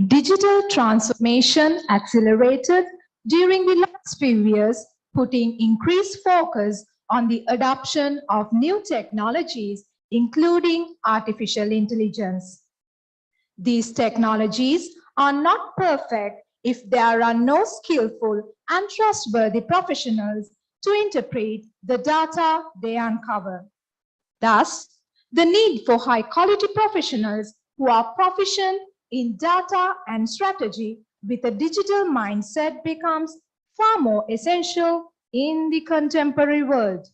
Digital transformation accelerated during the last few years, putting increased focus on the adoption of new technologies, including artificial intelligence. These technologies are not perfect if there are no skillful and trustworthy professionals to interpret the data they uncover. Thus, the need for high-quality professionals who are proficient in data and strategy with a digital mindset becomes far more essential in the contemporary world.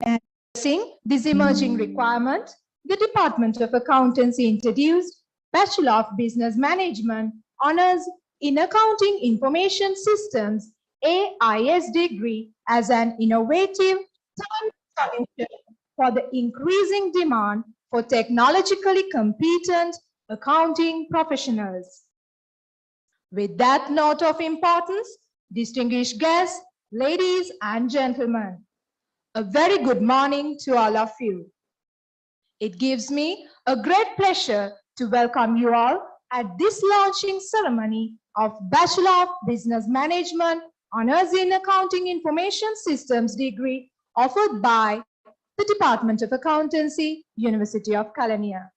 Addressing this emerging requirement, the Department of Accountancy introduced Bachelor of Business Management Honors in Accounting Information Systems AIS degree as an innovative solution for the increasing demand for technologically competent accounting professionals. With that note of importance, distinguished guests, ladies and gentlemen, a very good morning to all of you. It gives me a great pleasure to welcome you all at this launching ceremony of Bachelor of Business Management Honors in Accounting Information Systems degree offered by the Department of Accountancy, University of Kelaniya.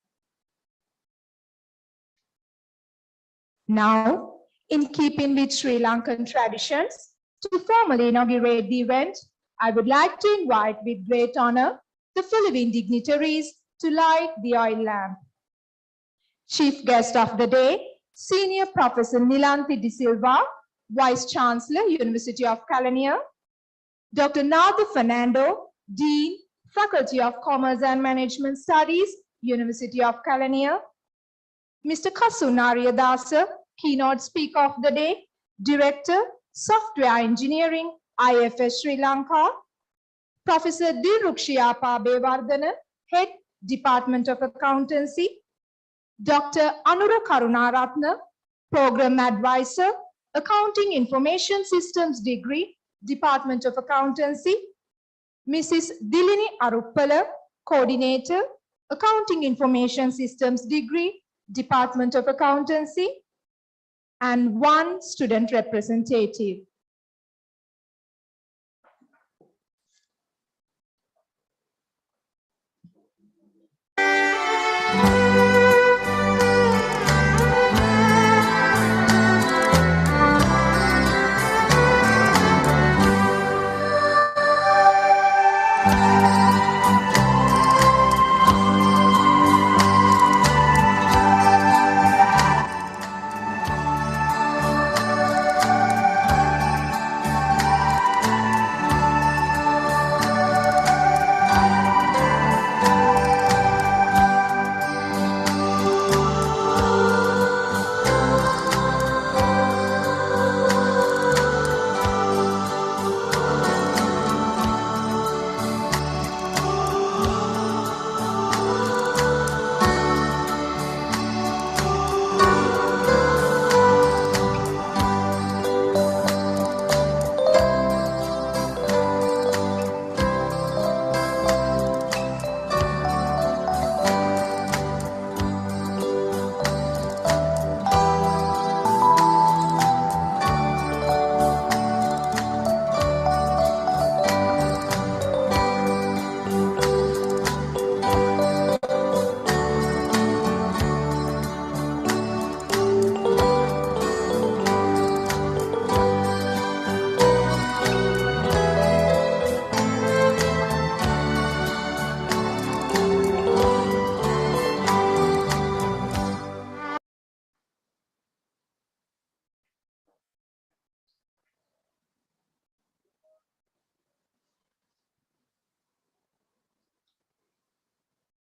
Now, in keeping with Sri Lankan traditions, to formally inaugurate the event, I would like to invite with great honor the following dignitaries to light the oil lamp. Chief guest of the day, Senior Professor Nilanthi De Silva, Vice-Chancellor, University of Kelaniya, Dr. Nathu Fernando, Dean, Faculty of Commerce and Management Studies, University of Kelaniya, Mr. Kasu Nariyadasa, Keynote Speaker of the Day, Director, Software Engineering, IFS Sri Lanka, Professor Dilrukshiyapa Bewardana, Head, Department of Accountancy, Dr. Anura Karunaratna, Program Advisor, Accounting Information Systems Degree, Department of Accountancy, Mrs. Dilini Aruppala, Coordinator, Accounting Information Systems Degree, Department of Accountancy, and one student representative.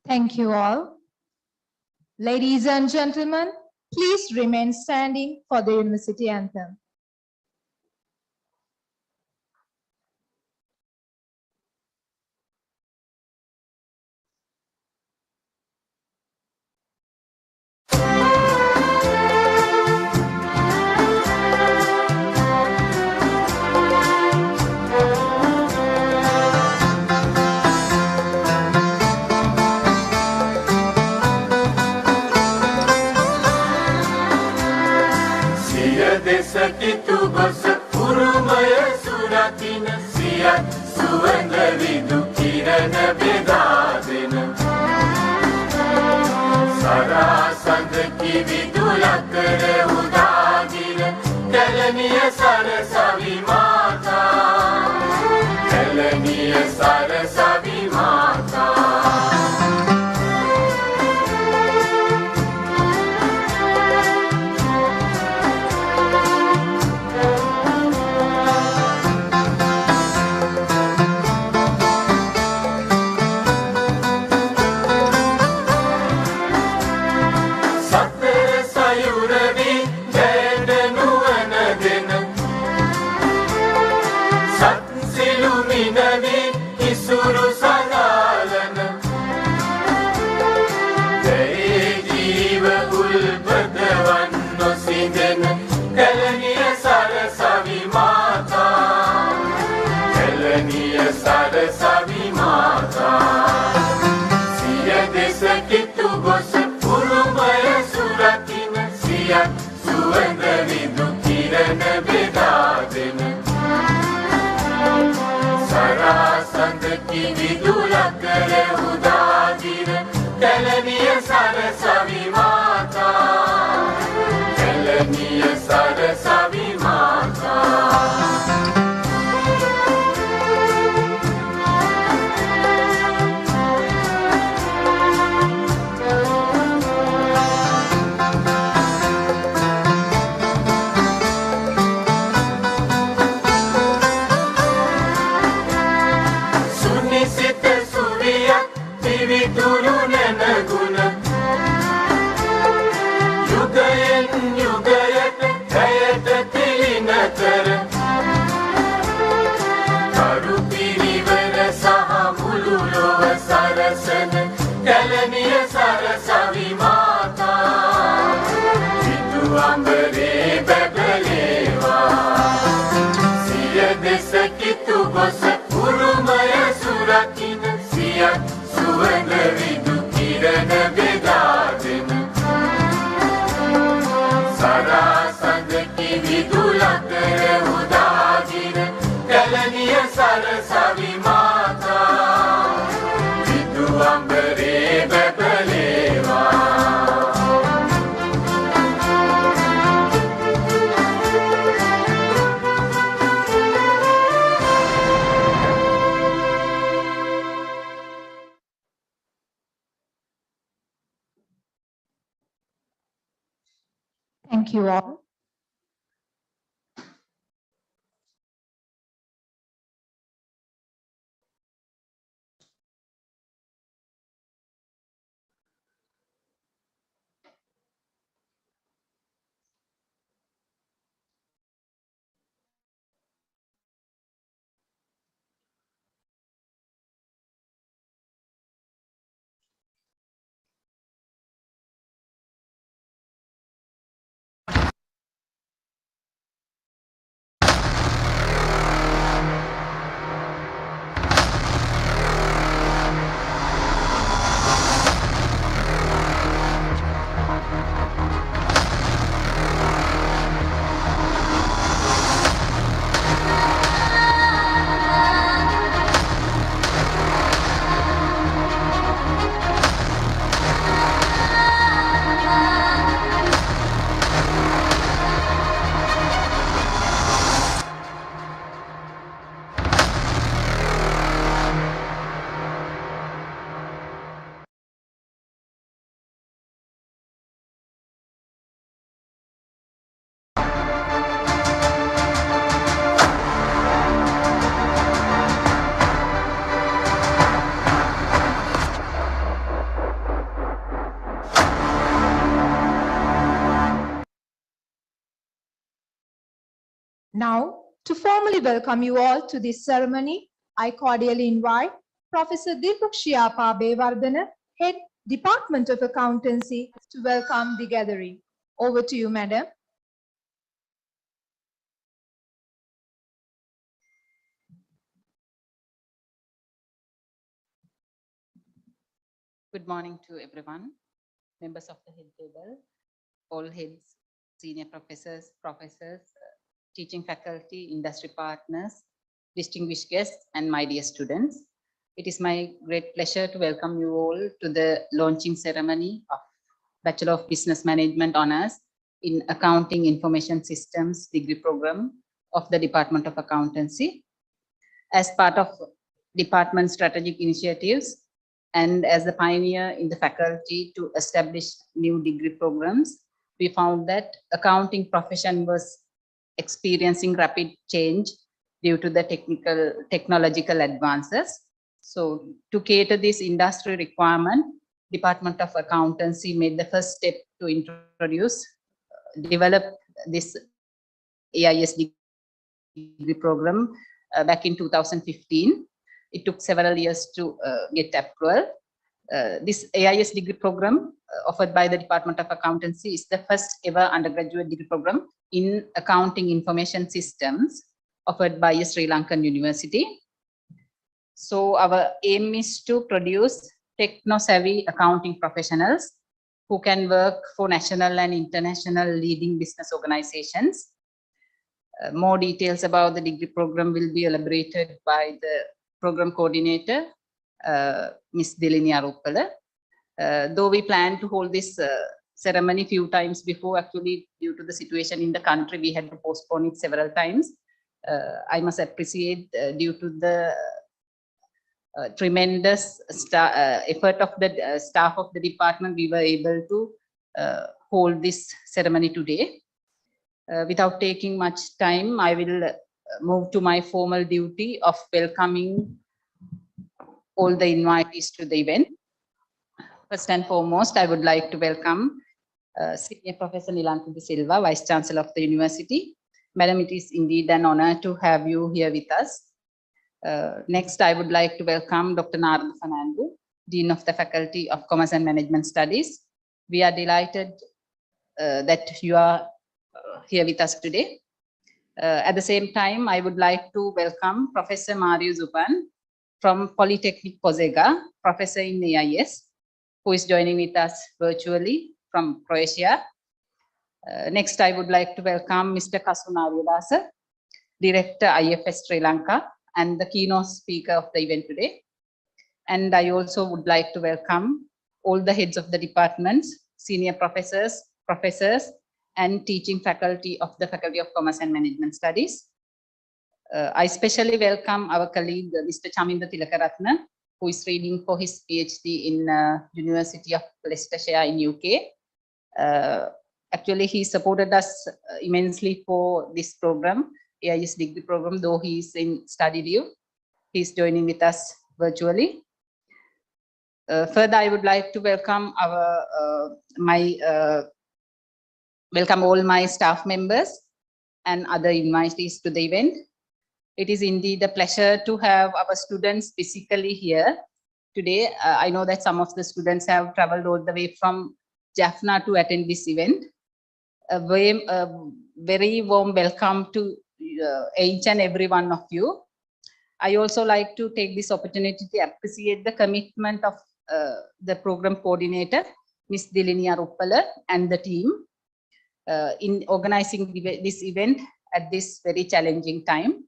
Thank you all. Ladies and gentlemen, please remain standing for the university anthem. කිතු ගොස උරුමය සුරකින සියත් සුවඳ විදු කිරණ බෙදා දෙන සරසඳ කිවිදු ලකර උදාගිර කැලණිය සරසවි මාතා කැලණිය සරසවි මාතා සරසවි මාතා සිය දෙස කිතු ගොස උරුමය සුරකින සියත් සුවඳ විදු කිරණ බෙදා දෙන සරසඳ කිවිදු ලකර උදාගිර කැලණිය සරසවි මාතා කැලණිය සරසවි මාතා කැලණිය සරසවි මාතා විදු අඹරේ බැබලේවා සිය දෙස කිතු ගොස උරුමය සුරකින සියත් සුවඳ විදු කිරණ බෙදා දෙන සරසඳ කිවිදු ලකර උදාගිර කැලණිය සරසවි මාතා විදු අඹරේ බැබලේවා Thank you all. Now, to formally welcome you all to this ceremony, I cordially invite Professor Dilrukshiya Bewardena, Head Department of Accountancy, to welcome the gathering. Over to you, Madam. Good morning to everyone, members of the head table, all heads, senior professors, teaching faculty, industry partners, distinguished guests, and my dear students. It is my great pleasure to welcome you all to the launching ceremony of Bachelor of Business Management Honors in Accounting Information Systems degree program of the Department of Accountancy. As part of department strategic initiatives and as the pioneer in the faculty to establish new degree programs, we found that accounting profession was experiencing rapid change due to the technological advances. So to cater this industry requirement, Department of Accountancy made the first step to develop this AIS degree program back in 2015. It took several years to get approval. This AIS degree program offered by the Department of Accountancy is the first ever undergraduate degree program in accounting information systems offered by a Sri Lankan university. So our aim is to produce techno-savvy accounting professionals who can work for national and international leading business organizations. More details about the degree program will be elaborated by the program coordinator, Ms. Kelaniya Ruppala. Though we plan to hold this ceremony a few times before, actually due to the situation in the country, we had to postpone it several times. I must appreciate due to the tremendous effort of the staff of the department, we were able to hold this ceremony today. Without taking much time, I will move to my formal duty of welcoming all the invitees to the event. First and foremost, I would like to welcome Senior Professor Nilanka De Silva, Vice-Chancellor of the University. Madam, it is indeed an honor to have you here with us. Next, I would like to welcome Dr. Narada Fernando, Dean of the Faculty of Commerce and Management Studies. We are delighted that you are here with us today. At the same time, I would like to welcome Professor Mario Zupan from Polytechnic Požega, Professor in AIS, who is joining with us virtually from Croatia. Next, I would like to welcome Mr. Kasuna Aryadasa, Director IFS Sri Lanka, and the keynote speaker of the event today. And I also would like to welcome all the heads of the departments, senior professors, and teaching faculty of the Faculty of Commerce and Management Studies. I especially welcome our colleague, Mr. Chaminda Tilakaratna, who is reading for his PhD in University of Leicestershire in UK. Actually, he supported us immensely for this program, AIS degree program, though he is in study leave. He is joining with us virtually. Further, I would like to welcome welcome all my staff members and other invitees to the event. It is indeed a pleasure to have our students physically here today. I know that some of the students have traveled all the way from Jaffna to attend this event. A very warm welcome to each and every one of you. I also like to take this opportunity to appreciate the commitment of the program coordinator, Ms. Kelaniya Ruppala, and the team in organizing this event at this very challenging time.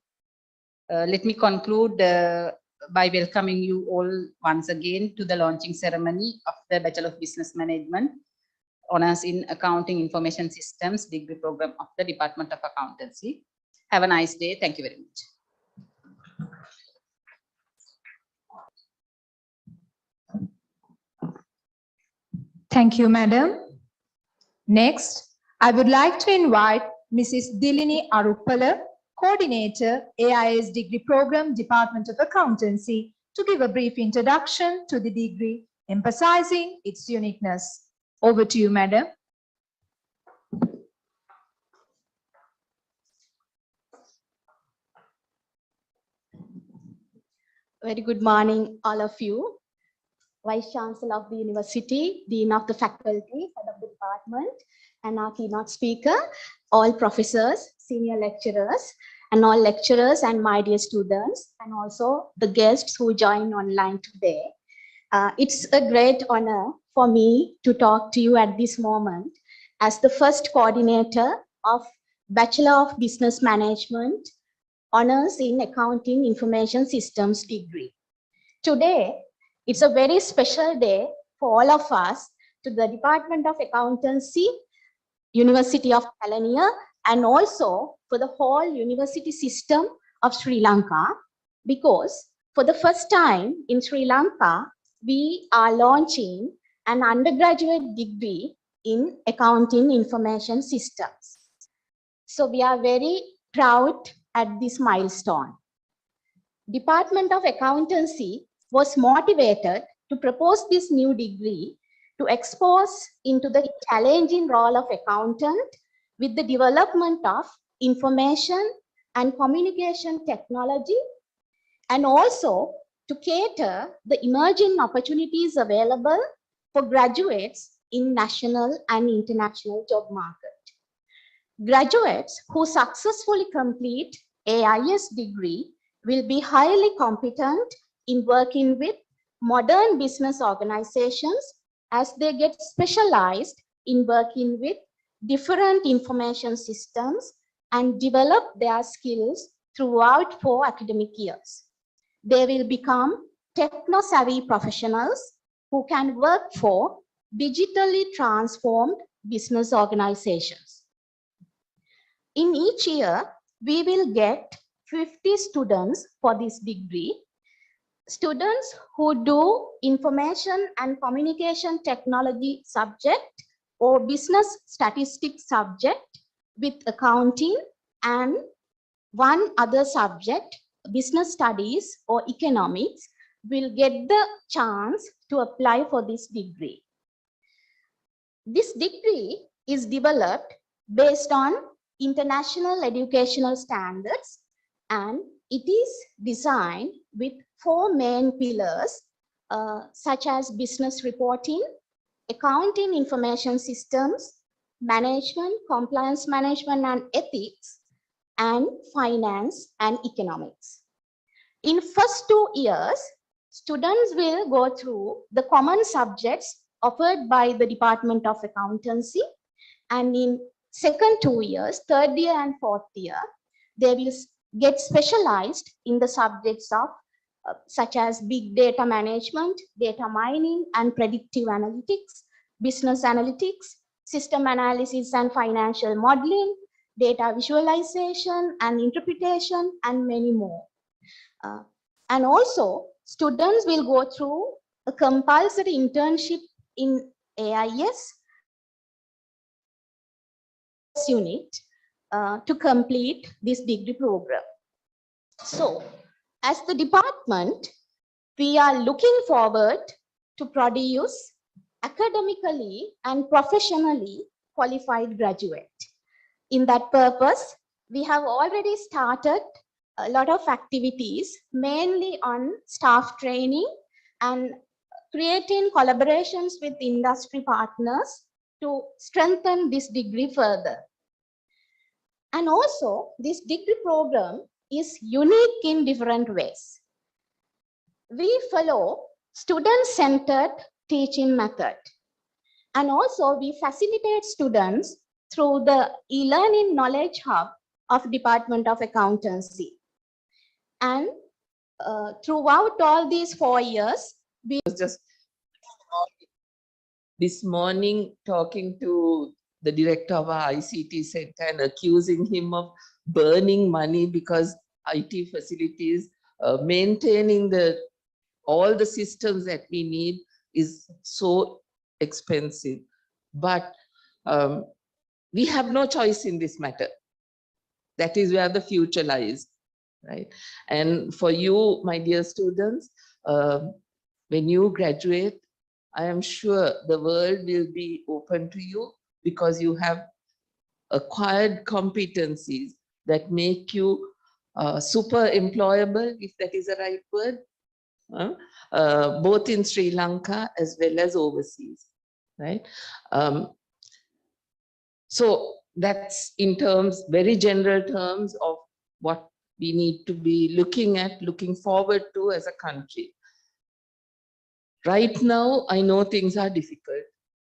Let me conclude by welcoming you all once again to the launching ceremony of the Bachelor of Business Management Honors in Accounting Information Systems degree program of the Department of Accountancy. Have a nice day. Thank you very much. Thank you, Madam. Next, I would like to invite Mrs. Kelaniya Ruppala, Coordinator, AIS Degree Program, Department of Accountancy, to give a brief introduction to the degree, emphasizing its uniqueness. Over to you, Madam. Very good morning, all of you. Vice-Chancellor of the University, Dean of the Faculty, Head of the Department, and our keynote speaker, all professors, senior lecturers, and all lecturers and my dear students, and also the guests who join online today. It's a great honor for me to talk to you at this moment as the first coordinator of Bachelor of Business Management, honors in Accounting Information Systems degree. Today, it's a very special day for all of us, to the Department of Accountancy, University of Kelaniya, and also for the whole university system of Sri Lanka, because for the first time in Sri Lanka, we are launching an undergraduate degree in Accounting Information Systems. So we are very proud at this milestone. Department of Accountancy was motivated to propose this new degree to expose into the challenging role of accountant with the development of information and communication technology, and also to cater the emerging opportunities available for graduates in national and international job market. Graduates who successfully complete AIS degree will be highly competent in working with modern business organizations as they get specialized in working with different information systems and develop their skills throughout 4 academic years. They will become techno-savvy professionals who can work for digitally transformed business organizations. In each year, we will get 50 students for this degree. Students who do information and communication technology subject or business statistics subject with accounting, and one other subject, business studies or economics, will get the chance to apply for this degree. This degree is developed based on international educational standards, and it is designed with 4 main pillars, such as business reporting, accounting information systems, management, compliance management and ethics, and finance and economics. In first 2 years, students will go through the common subjects offered by the Department of Accountancy, and in second 2 years, third year and fourth year, they will get specialized in the subjects of such as big data management, data mining and predictive analytics, business analytics, system analysis and financial modeling, data visualization and interpretation, and many more. And also, students will go through a compulsory internship in AIS unit to complete this degree program. So, as the department, we are looking forward to produce academically and professionally qualified graduates. In that purpose, we have already started a lot of activities, mainly on staff training and creating collaborations with industry partners to strengthen this degree further. And also, this degree program is unique in different ways. We follow student-centered teaching method. And also, we facilitate students through the e-learning knowledge hub of Department of Accountancy. And throughout all these 4 years, we was just this morning talking to the director of our ICT center and accusing him of burning money because IT facilities, maintaining all the systems that we need is so expensive. But we have no choice in this matter. That is where the future lies, right? And for you, my dear students, when you graduate, I am sure the world will be open to you because you have acquired competencies that make you super employable, if that is the right word, both in Sri Lanka as well as overseas, right? So that's in terms, very general terms of what we need to be looking forward to as a country. Right now, I know things are difficult.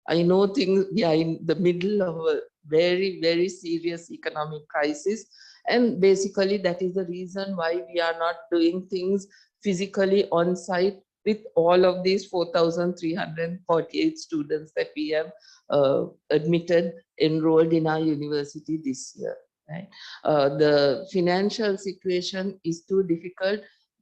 I know we are in the middle of a very, very serious economic crisis. And basically that is the reason why we are not doing things physically on site with all of these 4,348 students that we have admitted, enrolled in our university this year. Right? The financial situation is too difficult,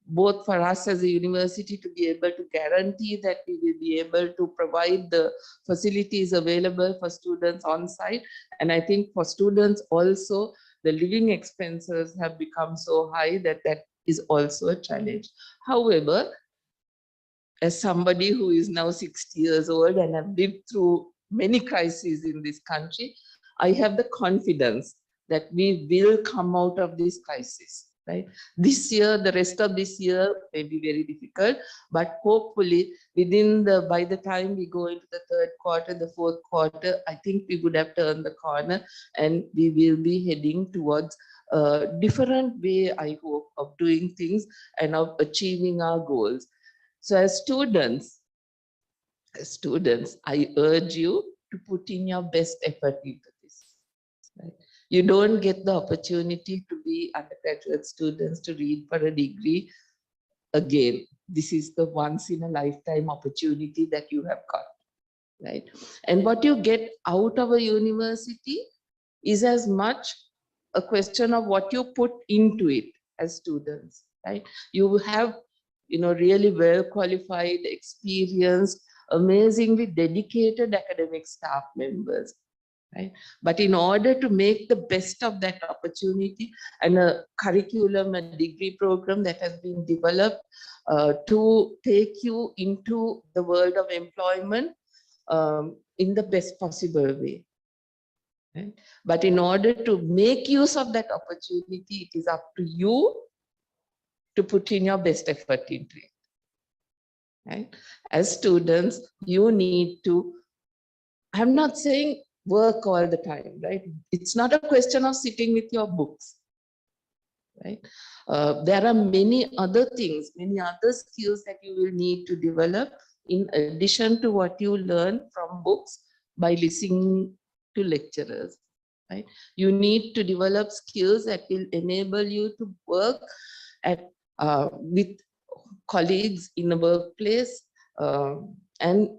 both for us as a university to be able to guarantee that we will be able to provide the facilities available for students on site. And I think for students also, the living expenses have become so high that that is also a challenge. However, as somebody who is now 60 years old and have lived through many crises in this country, I have the confidence that we will come out of this crisis. Right? This year, the rest of this year may be very difficult, but hopefully by the time we go into the third quarter, the fourth quarter, I think we would have turned the corner and we will be heading towards a different way, I hope, of doing things and of achieving our goals. So as students, I urge you to put in your best effort into this. Right? You don't get the opportunity to be undergraduate students to read for a degree again. This is the once in a lifetime opportunity that you have got, right? And what you get out of a university is as much a question of what you put into it as students, right? You have, really well qualified, experienced, amazingly dedicated academic staff members. Right? But in order to make the best of that opportunity and a curriculum and degree program that has been developed to take you into the world of employment in the best possible way. Right? But in order to make use of that opportunity, it is up to you to put in your best effort into it. Right? As students, you need to, I'm not saying work all the time, right? It's not a question of sitting with your books, right? There are many other things, many other skills that you will need to develop in addition to what you learn from books by listening to lecturers, right? You need to develop skills that will enable you to work with colleagues in the workplace and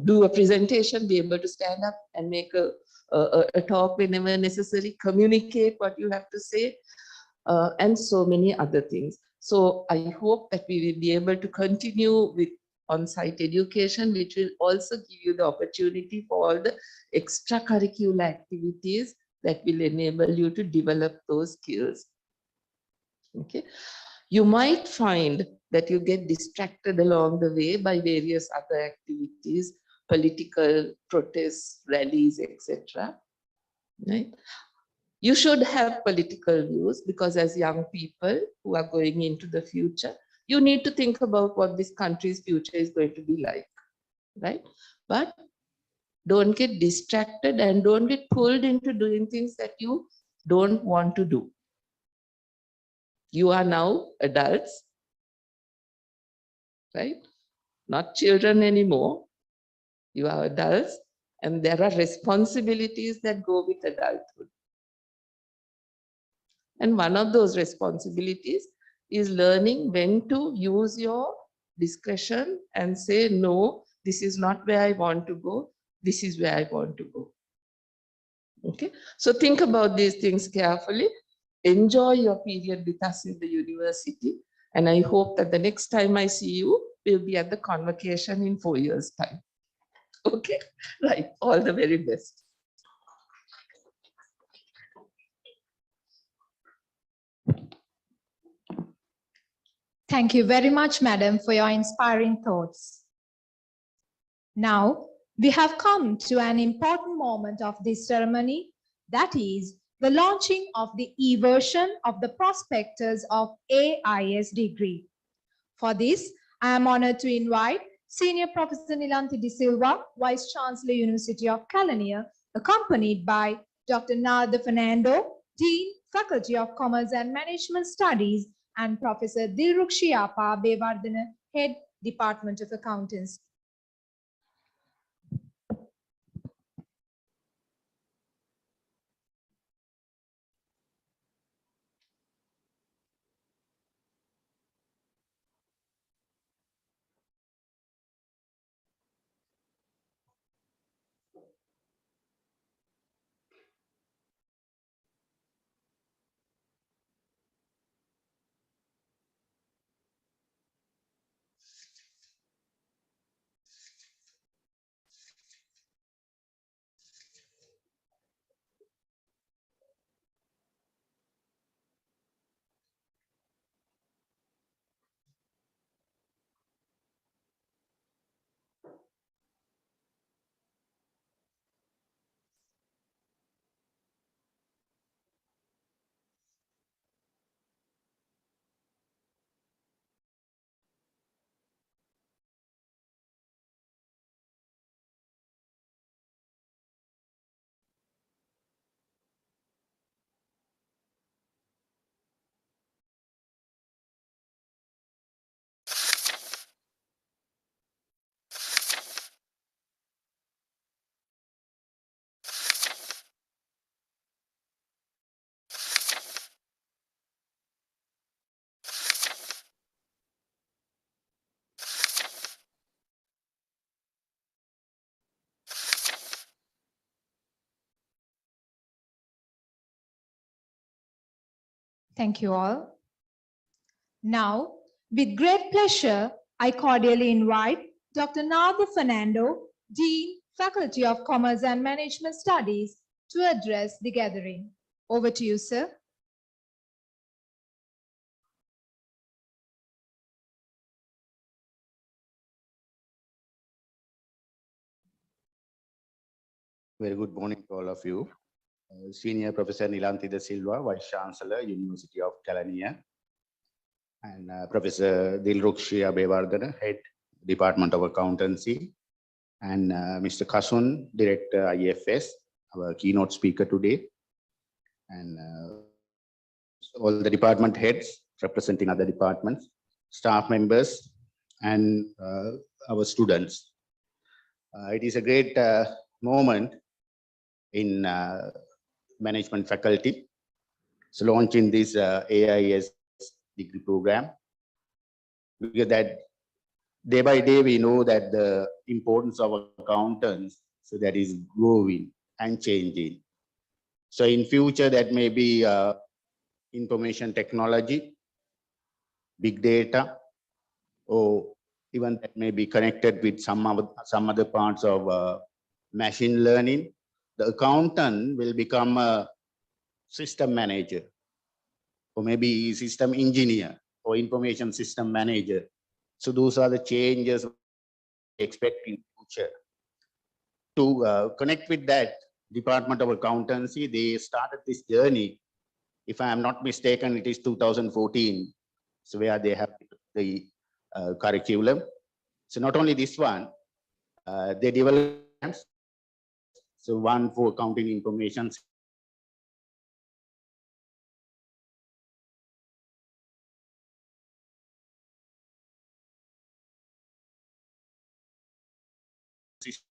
do a presentation, be able to stand up and make a talk whenever necessary, communicate what you have to say, and so many other things. So I hope that we will be able to continue with on-site education, which will also give you the opportunity for all the extracurricular activities that will enable you to develop those skills. Okay. You might find that you get distracted along the way by various other activities, political protests, rallies, etc. Right? You should have political views because as young people who are going into the future, you need to think about what this country's future is going to be like, right? But don't get distracted and don't get pulled into doing things that you don't want to do. You are now adults, right? Not children anymore. You are adults, and there are responsibilities that go with adulthood. And one of those responsibilities is learning when to use your discretion and say, no, this is not where I want to go. This is where I want to go. Okay, so think about these things carefully. Enjoy your period with us in the university. And I hope that the next time I see you, we'll be at the convocation in 4 years' time. Okay, right. All the very best. Thank you very much, Madam, for your inspiring thoughts. Now, we have come to an important moment of this ceremony, that is the launching of the e-version of the prospectus of AIS degree. For this, I am honored to invite Senior Professor Nilanthi De Silva, Vice-Chancellor, University of Kelaniya, accompanied by Dr. Narda Fernando, Dean, Faculty of Commerce and Management Studies, and Professor Dilrukshiyapa Bevardhana, Head, Department of Accountancy. Thank you all. Now, with great pleasure, I cordially invite Dr. Nago Fernando, Dean, Faculty of Commerce and Management Studies, to address the gathering. Over to you, sir. Very good morning to all of you. Senior Professor Nilanthi De Silva, Vice-Chancellor, University of Kelaniya, and Professor Dilrukshi Abewardana, Head, Department of Accountancy, and Mr. Kasun, Director, IFS, our keynote speaker today, and all the department heads representing other departments, staff members, and our students. It is a great moment in management faculty. So launching this AIS degree program, because that day by day we know that the importance of accountants, so that is growing and changing. So in future that may be information technology, big data, or even that may be connected with some other parts of machine learning. The accountant will become a system manager, or maybe system engineer, or information system manager. So those are the changes we expect in future. To connect with that, Department of Accountancy, they started this journey. If I am not mistaken, it is 2014. So where they have the curriculum. So not only this one, they developed. So one for accounting information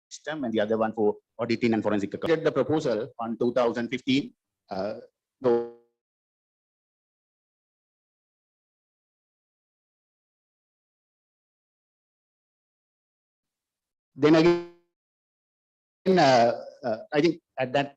system, and the other one for auditing and forensic accounting. The proposal on 2015. So then again, I think at that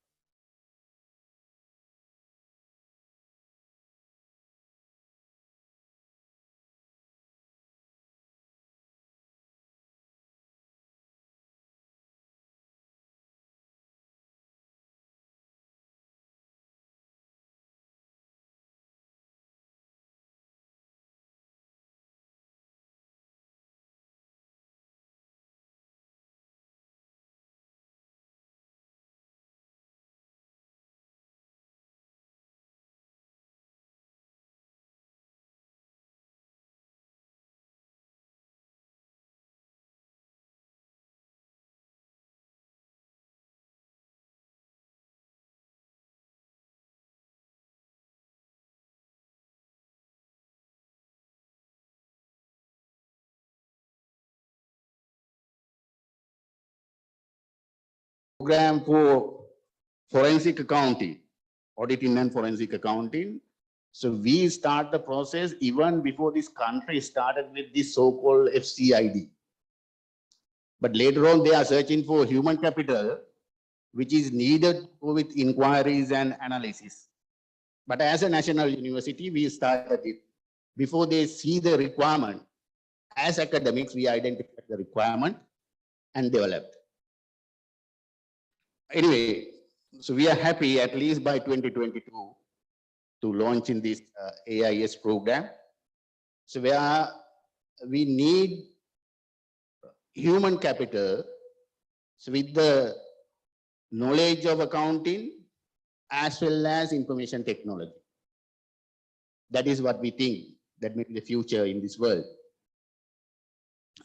program for forensic accounting, auditing and forensic accounting. So we start the process even before this country started with this so-called FCID. But later on, they are searching for human capital, which is needed with inquiries and analysis. But as a national university, we started it before they see the requirement. As academics, we identified the requirement and developed. Anyway, so we are happy at least by 2022 to launch in this AIS program. So where we need human capital, so with the knowledge of accounting as well as information technology. That is what we think that may be the future in this world.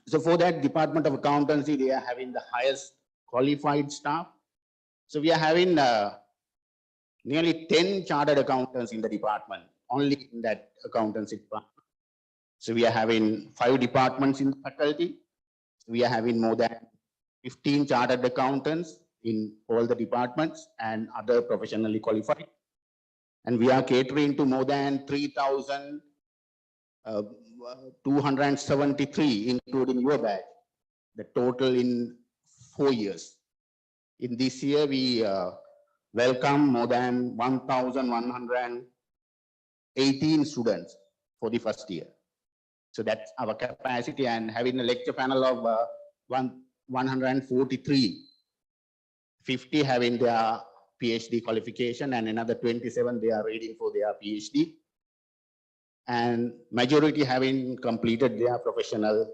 So for that, Department of Accountancy, they are having the highest qualified staff. So we are having nearly 10 chartered accountants in the department, only in that accountancy department. So we are having 5 departments in the faculty. We are having more than 15 chartered accountants in all the departments and other professionally qualified. And we are catering to more than 3,273, including your batch, the total in 4 years. In this year, we welcome more than 1,100 18 students for the first year. So that's our capacity, and having a lecture panel of 143, 50 having their PhD qualification, and another 27 they are reading for their PhD, and majority having completed their professional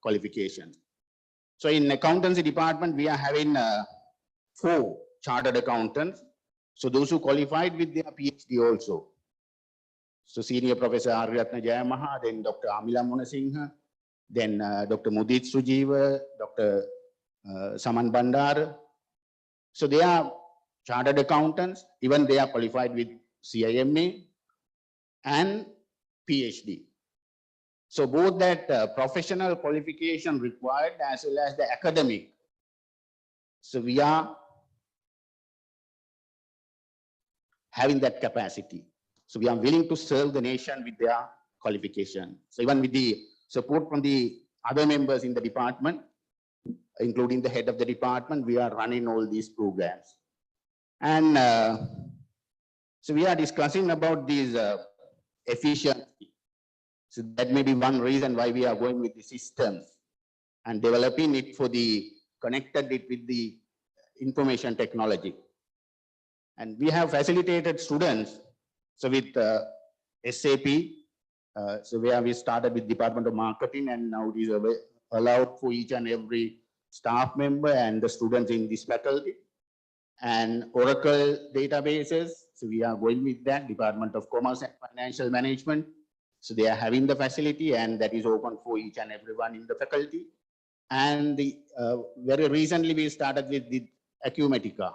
qualifications. So in accountancy department, we are having 4 chartered accountants. So those who qualified with their PhD also. So Senior Professor Ariratna Jayamaha, then Dr. Amila Munasinghe, then Dr. Mudit Sujeeva, Dr. Saman Bandar. So they are chartered accountants, even they are qualified with CIMA and PhD. So both that professional qualification required as well as the academic. So we are having that capacity. So we are willing to serve the nation with their qualification. So even with the support from the other members in the department, including the head of the department, we are running all these programs. And so we are discussing about these efficiency. So that may be one reason why we are going with the systems and developing it for the connected it with the information technology. And we have facilitated students. So with SAP, so where we started with Department of Marketing, and now it is allowed for each and every staff member and the students in this faculty. And Oracle databases, so we are going with that, Department of Commerce and Financial Management. So they are having the facility, and that is open for each and everyone in the faculty. And the very recently we started with the Acumatica.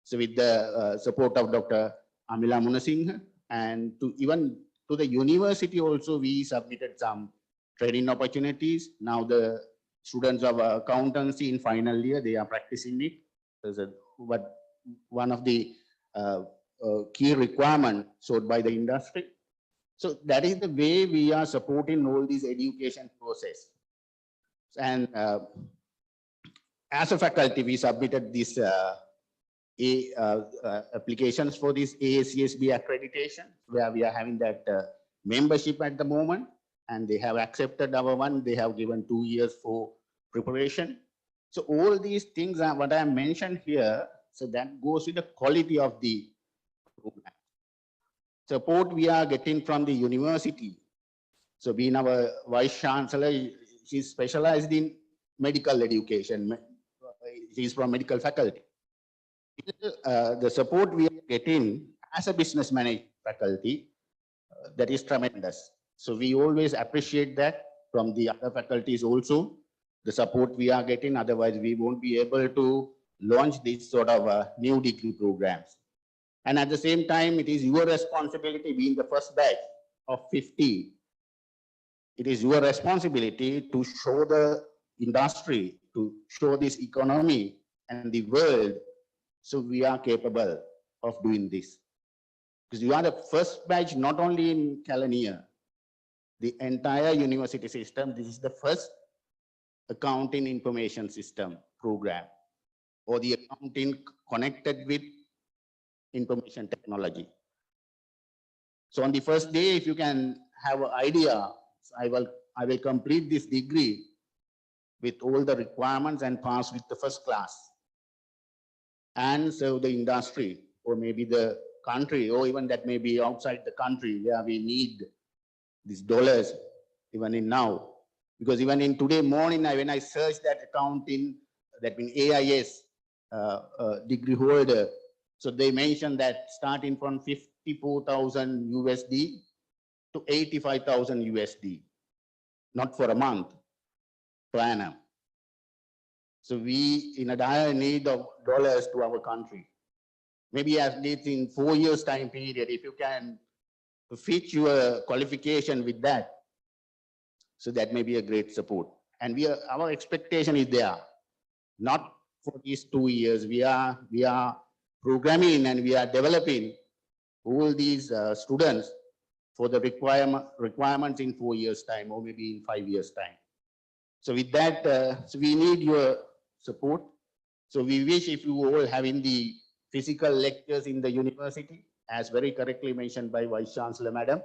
So with the support of Dr. Amila Munasinghe, and even to the university also, we submitted some training opportunities. Now the students of accountancy in final year, they are practicing it. But one of the key requirement sought by the industry. So that is the way we are supporting all these education process. And as a faculty, we submitted this applications for this AACSB accreditation, where we are having that membership at the moment, and they have accepted our one. They have given 2 years for preparation. So all these things are what I mentioned here. So that goes with the quality of the program. Support we are getting from the university. So being our Vice-Chancellor, she's specialized in medical education. She's from medical faculty. The support we are getting as a business management faculty, that is tremendous. So we always appreciate that from the other faculties also, the support we are getting. Otherwise, we won't be able to launch these sort of new degree programs. And at the same time, it is your responsibility, being the first batch of 50. It is your responsibility to show the industry, to show this economy and the world, so we are capable of doing this. Because you are the first batch, not only in Kelaniya, the entire university system. This is the first accounting information system program, or the accounting connected with information technology. So on the first day, if you can have an idea, I will complete this degree with all the requirements and pass with the first class, and serve the industry, or maybe the country, or even that may be outside the country where we need these dollars, even in now. Because even in today morning, when I searched that accounting, that means AIS degree holder, so they mentioned that starting from 54,000 USD to 85,000 USD, not for a month, per annum. So we in a dire need of dollars to our country. Maybe at least in 4 years time period, if you can fit your qualification with that, so that may be a great support. And our expectation is there, not for these 2 years. We are programming and we are developing all these students for the requirements in 4 years time, or maybe in 5 years time. So with that, so we need your support. So we wish if you all having the physical lectures in the university, as very correctly mentioned by Vice Chancellor Madam.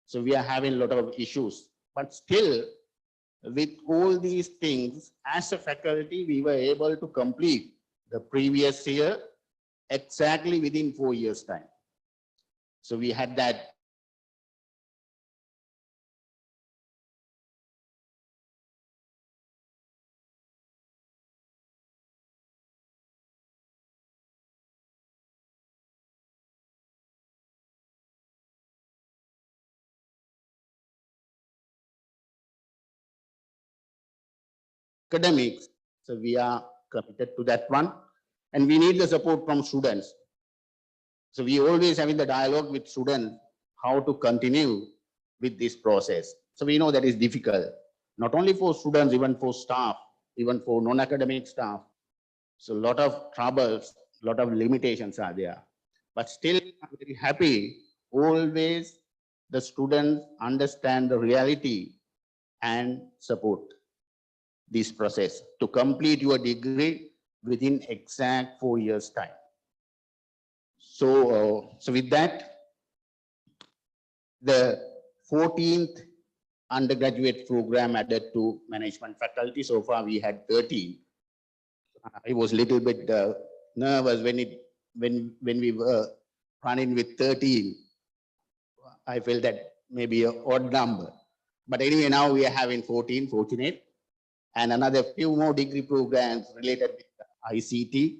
So we are having a lot of issues, but still with all these things, as a faculty, we were able to complete the previous year exactly within 4 years' time. So we had that academics. So we are committed to that one, and we need the support from students. So we always having the dialogue with students, how to continue with this process. So we know that is difficult, not only for students, even for staff, even for non-academic staff. So a lot of troubles, a lot of limitations are there. But still, I'm very happy, always the students understand the reality and support this process to complete your degree within exact 4 years' time. So with that, the 14th undergraduate program added to management faculty. So far we had 13. I was a little bit nervous when we were running with 13. I felt that maybe an odd number. But anyway, now we are having 14, fortunate, and another few more degree programs related with ICT,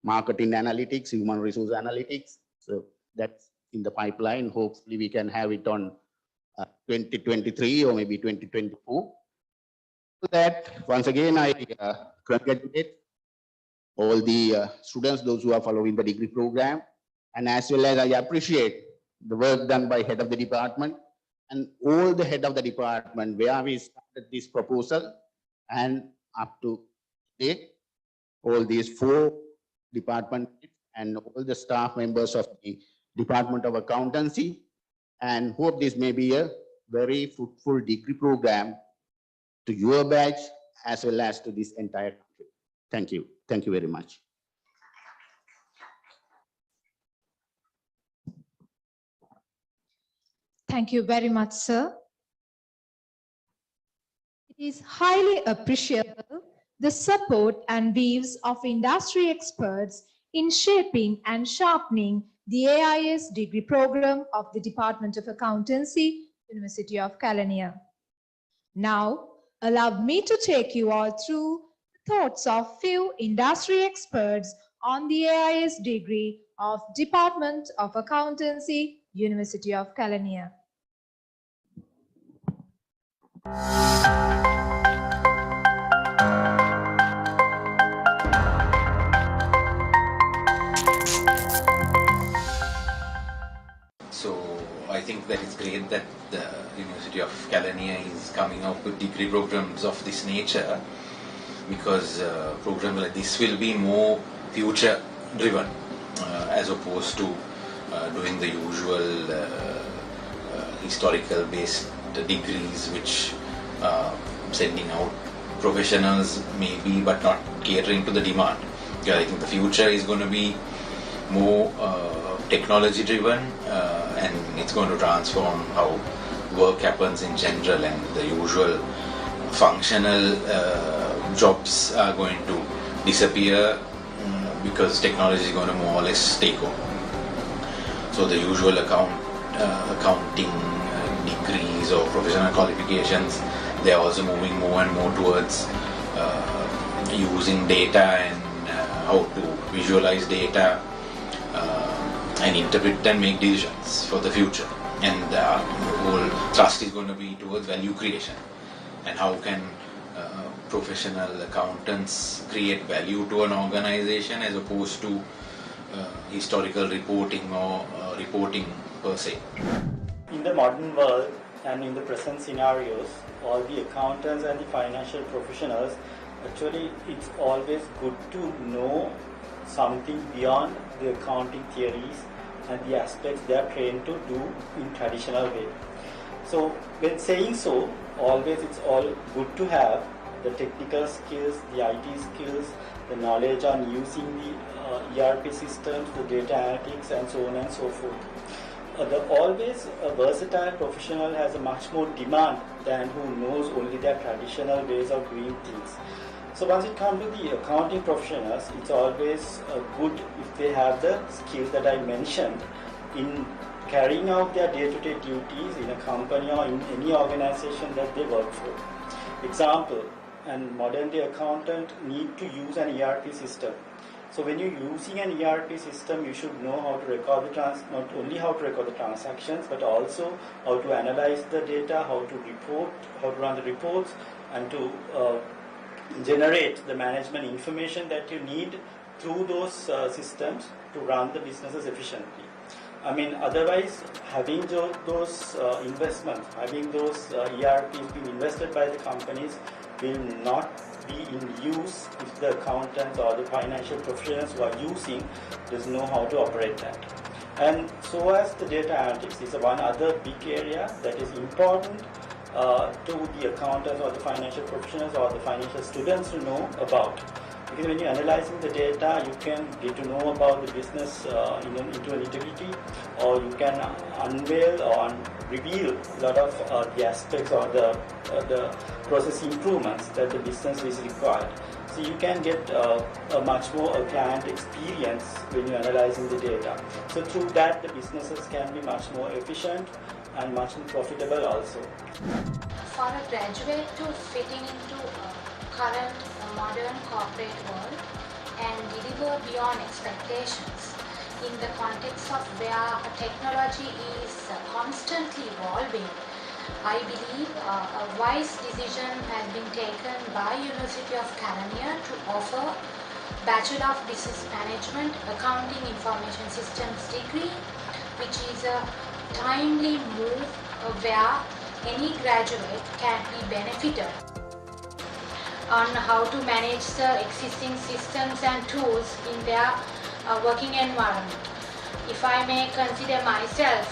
marketing analytics, human resource analytics. So that's in the pipeline. Hopefully we can have it on 2023 or maybe 2024. So that, once again, I congratulate all the students, those who are following the degree program, and as well as I appreciate the work done by head of the department and all the head of the department where we started this proposal and up to date, all these 4 departments and all the staff members of the Department of Accountancy, and hope this may be a very fruitful degree program to your batch as well as to this entire country. Thank you. Thank you very much. Thank you very much, sir. It is highly appreciable the support and views of industry experts in shaping and sharpening the AIS degree program of the Department of Accountancy, University of Kelaniya. Now, allow me to take you all through the thoughts of few industry experts on the AIS degree of Department of Accountancy, University of Kelaniya. So I think that it's great that the University of Kelaniya is coming up with degree programs of this nature, because programs like this will be more future driven as opposed to doing the usual historical based degrees which sending out professionals maybe but not catering to the demand. Yeah, I think the future is going to be more technology driven and it's going to transform how work happens in general, and the usual functional jobs are going to disappear because technology is going to more or less take over. So the usual accounting degrees or professional qualifications, they are also moving more and more towards using data and how to visualize data and interpret and make decisions for the future. And the whole thrust is going to be towards value creation and how can professional accountants create value to an organization as opposed to historical reporting or reporting per se. In the modern world and in the present scenarios, all the accountants and the financial professionals, actually it's always good to know something beyond the accounting theories and the aspects they are trained to do in traditional way. So when saying so, always it's all good to have the technical skills, the IT skills, the knowledge on using the ERP systems, the data analytics, and so on and so forth. A versatile professional has a much more demand than who knows only their traditional ways of doing things. So once it comes to the accounting professionals, it's always good if they have the skills that I mentioned in carrying out their day-to-day duties in a company or in any organization that they work for. Example, a modern-day accountant need to use an ERP system. So when you're using an ERP system, you should know how to record not only how to record the transactions, but also how to analyze the data, how to run the reports, and to generate the management information that you need through those systems to run the businesses efficiently. I mean, otherwise, having those investments, having those ERPs being invested by the companies will not be in use if the accountants or the financial professionals who are using does know how to operate that. And so as the data analytics is one other big area that is important to the accountants or the financial professionals or the financial students to know about. Because when you're analyzing the data, you can get to know about the business into an integrity, or you can unveil or reveal a lot of the aspects or the process improvements that the business is required. So you can get a much more client experience when you're analyzing the data. So through that, the businesses can be much more efficient and much more profitable also. For a graduate to fit into current modern corporate world and deliver beyond expectations in the context of where technology is constantly evolving, I believe a wise decision has been taken by University of Kelaniya to offer Bachelor of Business Management Accounting Information Systems degree, which is a timely move where any graduate can be benefited on how to manage the existing systems and tools in their working environment. If I may consider myself,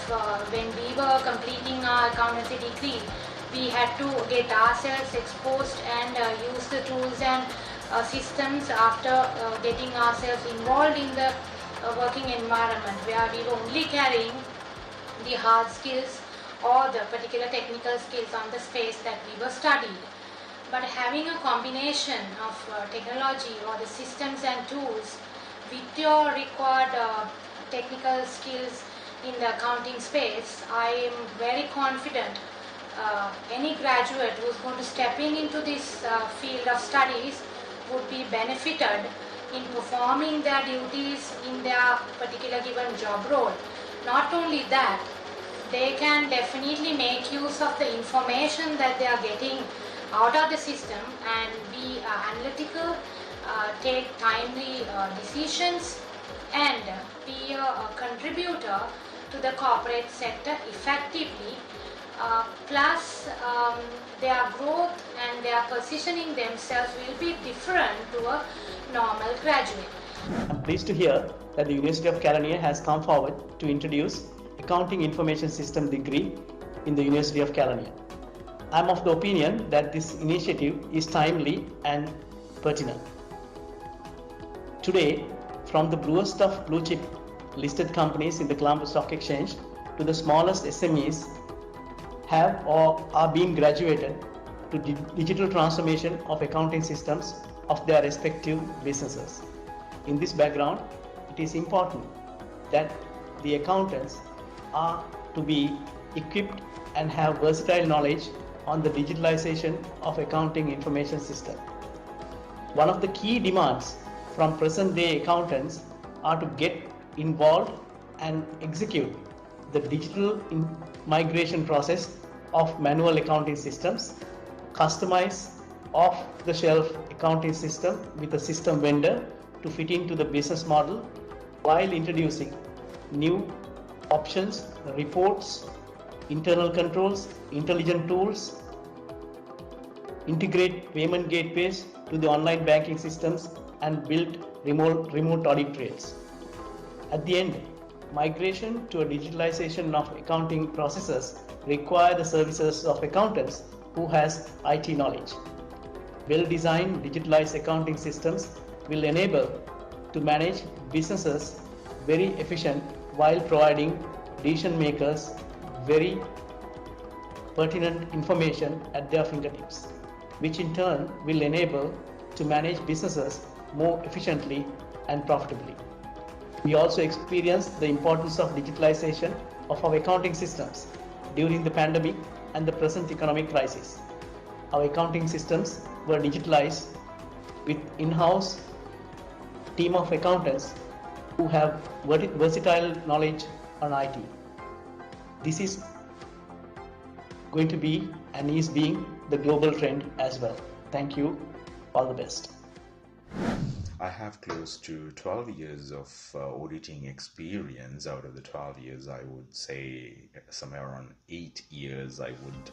when we were completing our accountancy degree, we had to get ourselves exposed and use the tools and systems after getting ourselves involved in the working environment, where we were only carrying the hard skills or the particular technical skills on the space that we were studied. But having a combination of technology or the systems and tools with your required technical skills in the accounting space, I am very confident any graduate who is going to step into this field of studies would be benefited in performing their duties in their particular given job role. Not only that, they can definitely make use of the information that they are getting out of the system and be analytical, take timely decisions, and be a contributor to the corporate sector effectively. Plus, their growth and their positioning themselves will be different to a normal graduate. I'm pleased to hear that the University of Kelaniya has come forward to introduce Accounting Information System degree in the University of Kelaniya. I'm of the opinion that this initiative is timely and pertinent. Today, from the bluest of blue chip listed companies in the Colombo Stock Exchange to the smallest SMEs have or are being graduated to digital transformation of accounting systems of their respective businesses. In this background, it is important that the accountants are to be equipped and have versatile knowledge on the digitalization of accounting information system. One of the key demands from present-day accountants are to get involved and execute the digital migration process of manual accounting systems, customize off-the-shelf accounting system with a system vendor to fit into the business model while introducing new options, reports, internal controls, intelligent tools, integrate payment gateways to the online banking systems, and build remote audit trails. At the end, migration to a digitalization of accounting processes require the services of accountants who has IT knowledge. Well-designed digitalized accounting systems will enable to manage businesses very efficient while providing decision makers very pertinent information at their fingertips, which in turn will enable to manage businesses more efficiently and profitably. We also experienced the importance of digitalization of our accounting systems during the pandemic and the present economic crisis. Our accounting systems were digitalized with in-house team of accountants who have versatile knowledge on IT. This is going to be and is being the global trend as well. Thank you. All the best. I have close to 12 years of auditing experience. Out of the 12 years, I would say somewhere around 8 years I would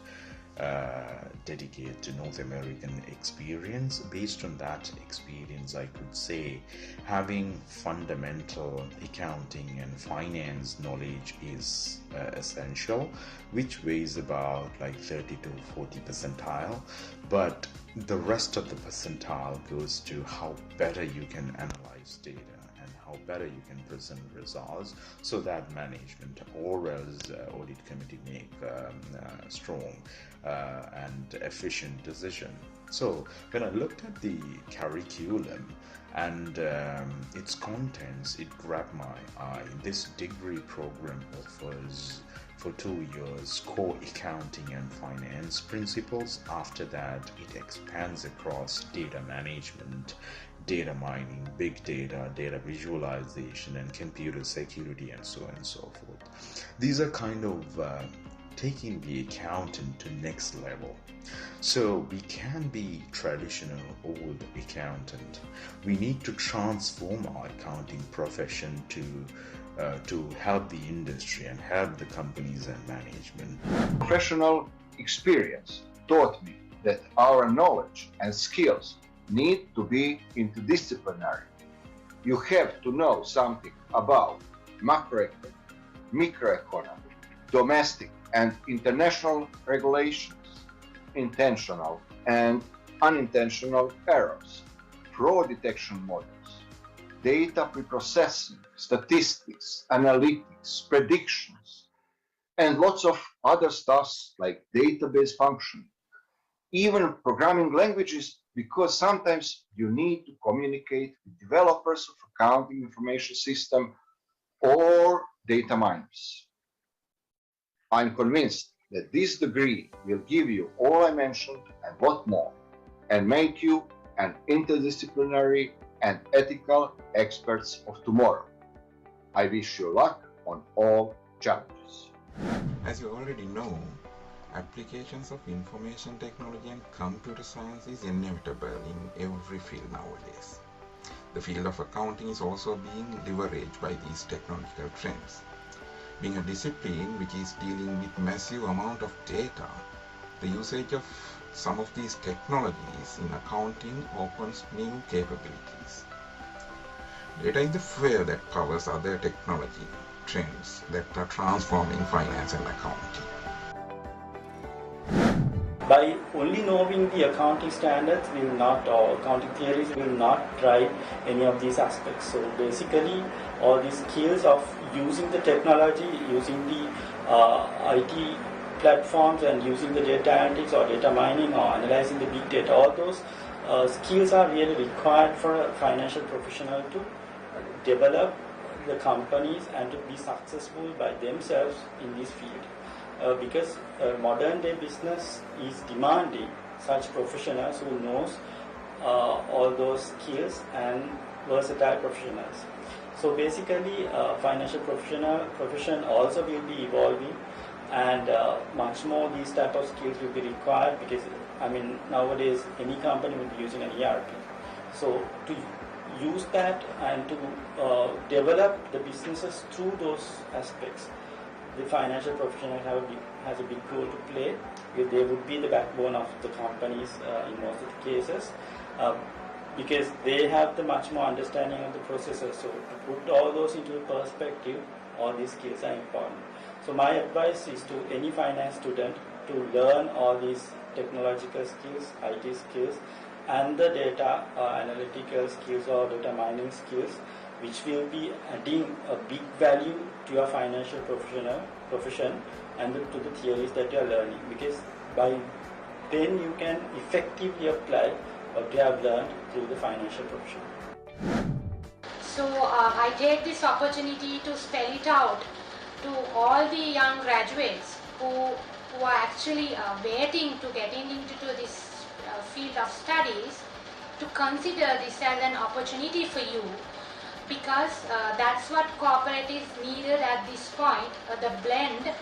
dedicate to North American experience. Based on that experience, I could say having fundamental accounting and finance knowledge is essential, which weighs about like 30 to 40 percentile, but the rest of the percentile goes to how better you can analyze data and how better you can present results so that management or as audit committee make strong and efficient decision. So when I looked at the curriculum and its contents, it grabbed my eye. This degree program offers for 2 years core accounting and finance principles. After that, it expands across data management, data mining, big data, data visualization, and computer security, and so on and so forth. These are kind of taking the accountant to next level. So we can be traditional old accountant. We need to transform our accounting profession to help the industry and help the companies and management. Professional experience taught me that our knowledge and skills need to be interdisciplinary. You have to know something about macroeconomic, microeconomic, domestic and international regulations, intentional and unintentional errors, fraud detection models, data preprocessing, statistics, analytics, predictions, and lots of other stuffs like database functioning, even programming languages, because sometimes you need to communicate with developers of accounting information system or data miners. I'm convinced that this degree will give you all I mentioned and what more, and make you an interdisciplinary and ethical experts of tomorrow. I wish you luck on all challenges. As you already know, applications of information technology and computer science is inevitable in every field nowadays. The field of accounting is also being leveraged by these technological trends. Being a discipline which is dealing with massive amount of data, the usage of some of these technologies in accounting opens new capabilities. Data is the fuel that powers other technology trends that are transforming finance and accounting. By only knowing the accounting standards will not, or accounting theories will not drive any of these aspects. So basically, all these skills of using the technology, using the IT platforms and using the data analytics or data mining or analyzing the big data, all those skills are really required for a financial professional to develop the companies and to be successful by themselves in this field. Because modern day business is demanding such professionals who knows all those skills and versatile professionals. So basically, financial profession also will be evolving, and much more these type of skills will be required, because I mean nowadays any company will be using an ERP. So to use that and to develop the businesses through those aspects, the financial professional has a big role to play. They would be the backbone of the companies in most of the cases, because they have the much more understanding of the processes. So to put all those into perspective, all these skills are important. So my advice is to any finance student to learn all these technological skills, IT skills, and the data analytical skills or data mining skills, which will be adding a big value to your financial profession and to the theories that you are learning, because by then you can effectively apply what you have learned through the financial profession. So I take this opportunity to spell it out to all the young graduates who are actually waiting to get into this field of studies, to consider this as an opportunity for you, because that's what corporate is needed at this point, the blend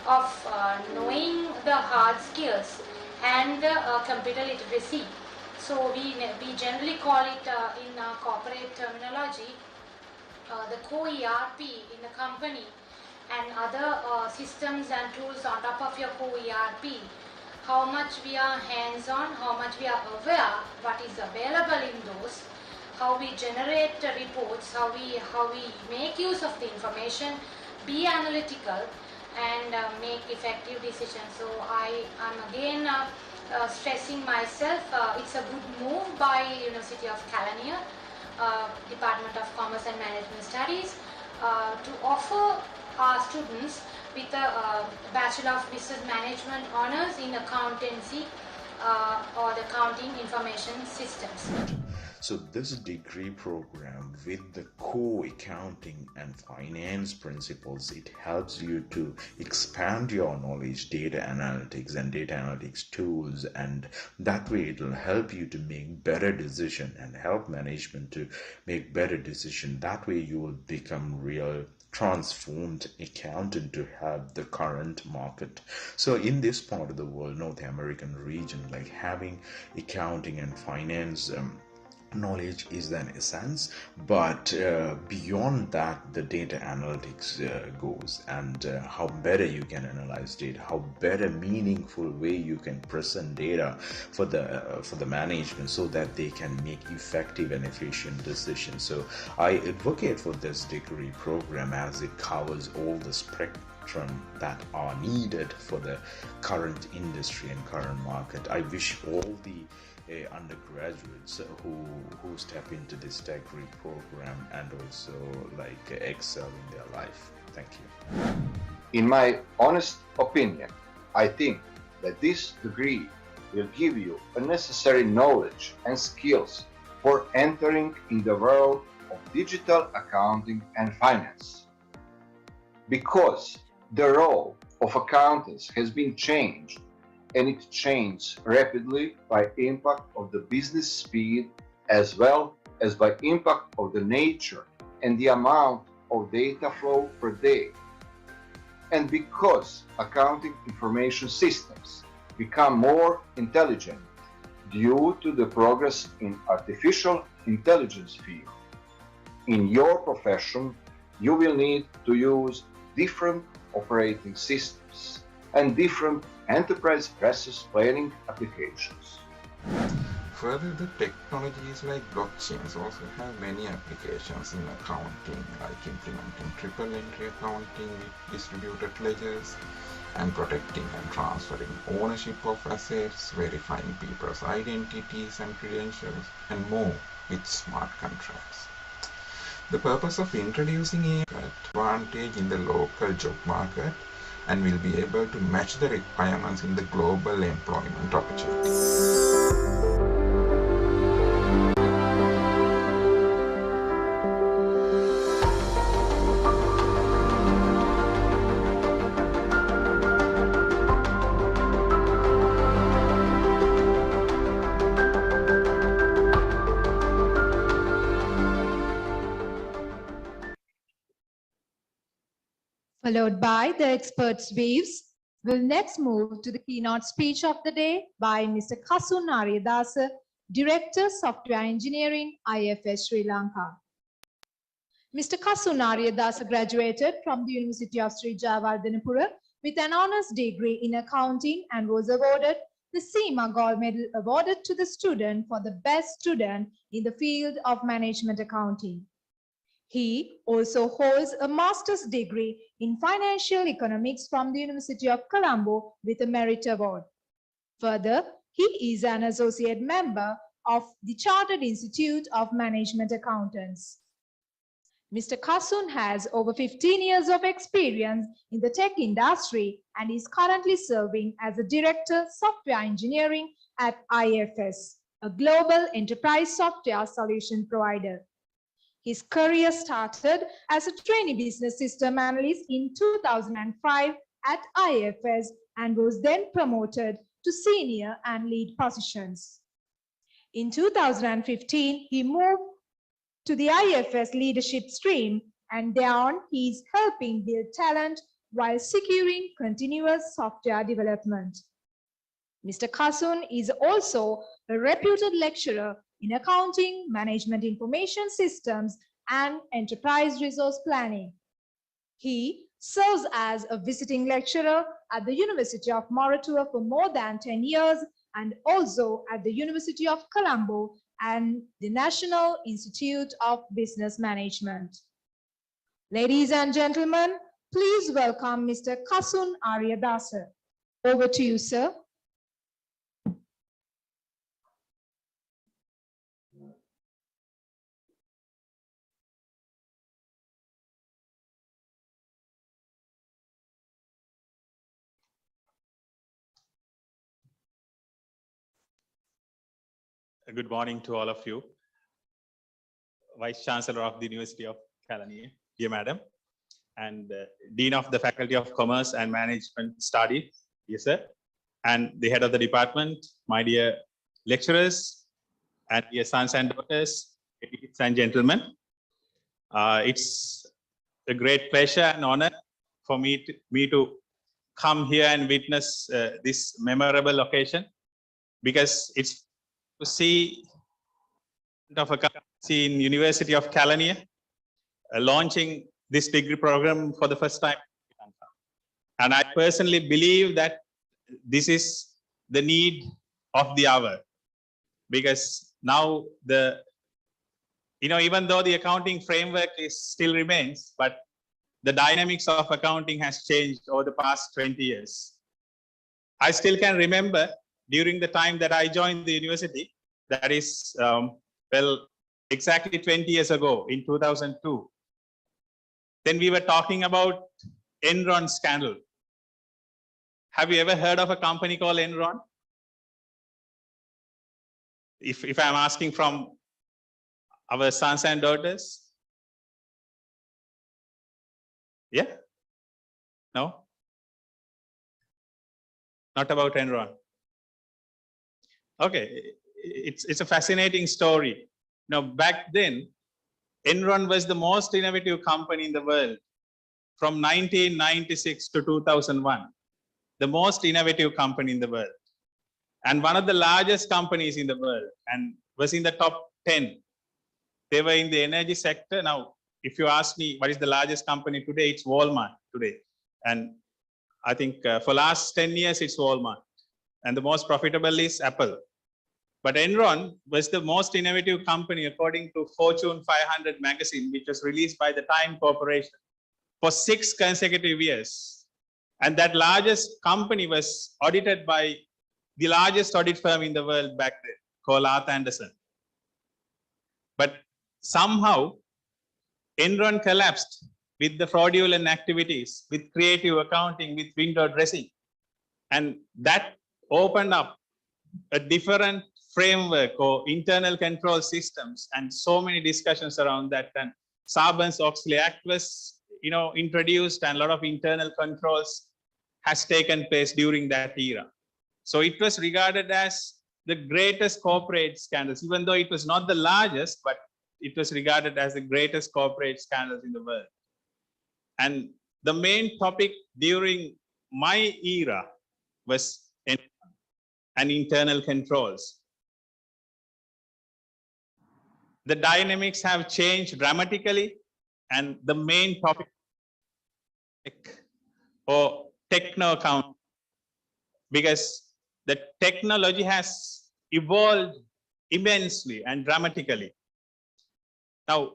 of knowing the hard skills and the computer literacy. So we generally call it in corporate terminology the co-ERP in the company and other systems and tools on top of your co-ERP. How much we are hands-on, how much we are aware what is available in those, how we generate reports, how we make use of the information, be analytical and make effective decisions. So I am again stressing myself, it's a good move by University of Kelaniya, Department of Commerce and Management Studies, to offer our students with a Bachelor of Business Management honors in accountancy or the accounting information systems. So this degree program with the core accounting and finance principles, it helps you to expand your knowledge, data analytics and data analytics tools, and that way it will help you to make better decision and help management to make better decision. That way you will become real transformed accountant to help the current market. So in this part of the world, North American region, like having accounting and finance knowledge is an essence, but beyond that the data analytics goes, and how better you can analyze data, how better meaningful way you can present data for the management so that they can make effective and efficient decisions. So I advocate for this degree program as it covers all the spectrum that are needed for the current industry and current market. I wish all the undergraduates who step into this degree program and also like excel in their life. Thank you. In my honest opinion, I think that this degree will give you a necessary knowledge and skills for entering in the world of digital accounting and finance. Because the role of accountants has been changed, and it changed rapidly by impact of the business speed as well as by impact of the nature and the amount of data flow per day. And because accounting information systems become more intelligent due to the progress in artificial intelligence field, in your profession you will need to use different operating systems and different enterprise process planning applications. Further, the technologies like blockchains also have many applications in accounting, like implementing triple entry accounting with distributed ledgers, and protecting and transferring ownership of assets, verifying people's identities and credentials, and more with smart contracts. The purpose of introducing AI advantage in the local job market and will be able to match the requirements in the global employment opportunities. Followed by the experts' views, we'll next move to the keynote speech of the day by Mr. Kasun Aryadasa, Director, Software Engineering, IFS Sri Lanka. Mr. Kasun Aryadasa graduated from the University of Sri Jayawardhanapura with an honors degree in accounting and was awarded the SEMA Gold Medal awarded to the student for the best student in the field of management accounting. He also holds a master's degree in financial economics from the University of Colombo with a merit award. Further, he is an associate member of the Chartered Institute of Management Accountants. Mr. Kasun has over 15 years of experience in the tech industry and is currently serving as a Director Software Engineering at IFS, a global enterprise software solution provider. His career started as a trainee business system analyst in 2005 at IFS and was then promoted to senior and lead positions. In 2015, he moved to the IFS leadership stream, and thereon he is helping build talent while securing continuous software development. Mr. Kasun is also a reputed lecturer in accounting, management information systems, and enterprise resource planning. He serves as a visiting lecturer at the University of Moratuwa for more than 10 years and also at the University of Colombo and the National Institute of Business Management. Ladies and gentlemen, please welcome Mr. Kasun Aryadasa. Over to you, sir. Good morning to all of you. Vice-Chancellor of the University of Kelaniya, dear Madam, and Dean of the Faculty of Commerce and Management Studies, yes sir, and the head of the department, my dear lecturers, and dear sons and daughters, ladies and gentlemen. It's a great pleasure and honor for me to come here and witness this memorable occasion, because it's to see of a company in University of Kelaniya launching this degree program for the first time. And I personally believe that this is the need of the hour, because now even though the accounting framework still remains, but the dynamics of accounting has changed over the past 20 years. I still can remember during the time that I joined the university, that is, exactly 20 years ago in 2002. Then we were talking about Enron scandal. Have you ever heard of a company called Enron? If I'm asking from our sons and daughters? Yeah? No? Not about Enron. Okay, it's a fascinating story. Now, back then, Enron was the most innovative company in the world from 1996 to 2001. The most innovative company in the world. And one of the largest companies in the world, and was in the top 10. They were in the energy sector. Now, if you ask me what is the largest company today, it's Walmart today. And I think for last 10 years, it's Walmart. And the most profitable is Apple. But Enron was the most innovative company according to Fortune 500 magazine, which was released by the Time Corporation for 6 consecutive years. And that largest company was audited by the largest audit firm in the world back then, called Arthur Andersen. But somehow, Enron collapsed with the fraudulent activities, with creative accounting, with window dressing. And that opened up a different framework or internal control systems, and so many discussions around that. And Sarbanes-Oxley Act was, introduced, and a lot of internal controls has taken place during that era. So it was regarded as the greatest corporate scandals, even though it was not the largest, but it was regarded as the greatest corporate scandals in the world. And the main topic during my era was and internal controls. The dynamics have changed dramatically, and the main topic or techno account, because the technology has evolved immensely and dramatically. Now,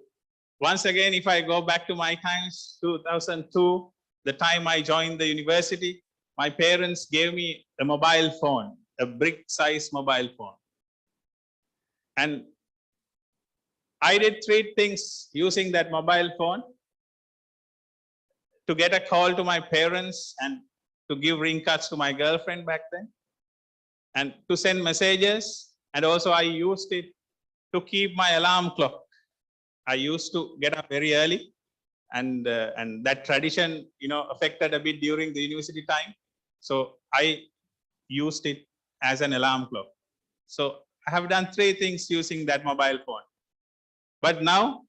once again, if I go back to my times, 2002, the time I joined the university, my parents gave me a mobile phone, a brick-sized mobile phone. And I did 3 things using that mobile phone: to get a call to my parents and to give ring cuts to my girlfriend back then, and to send messages. And also I used it to keep my alarm clock. I used to get up very early, and that tradition, affected a bit during the university time. So I used it as an alarm clock. So I have done 3 things using that mobile phone. But now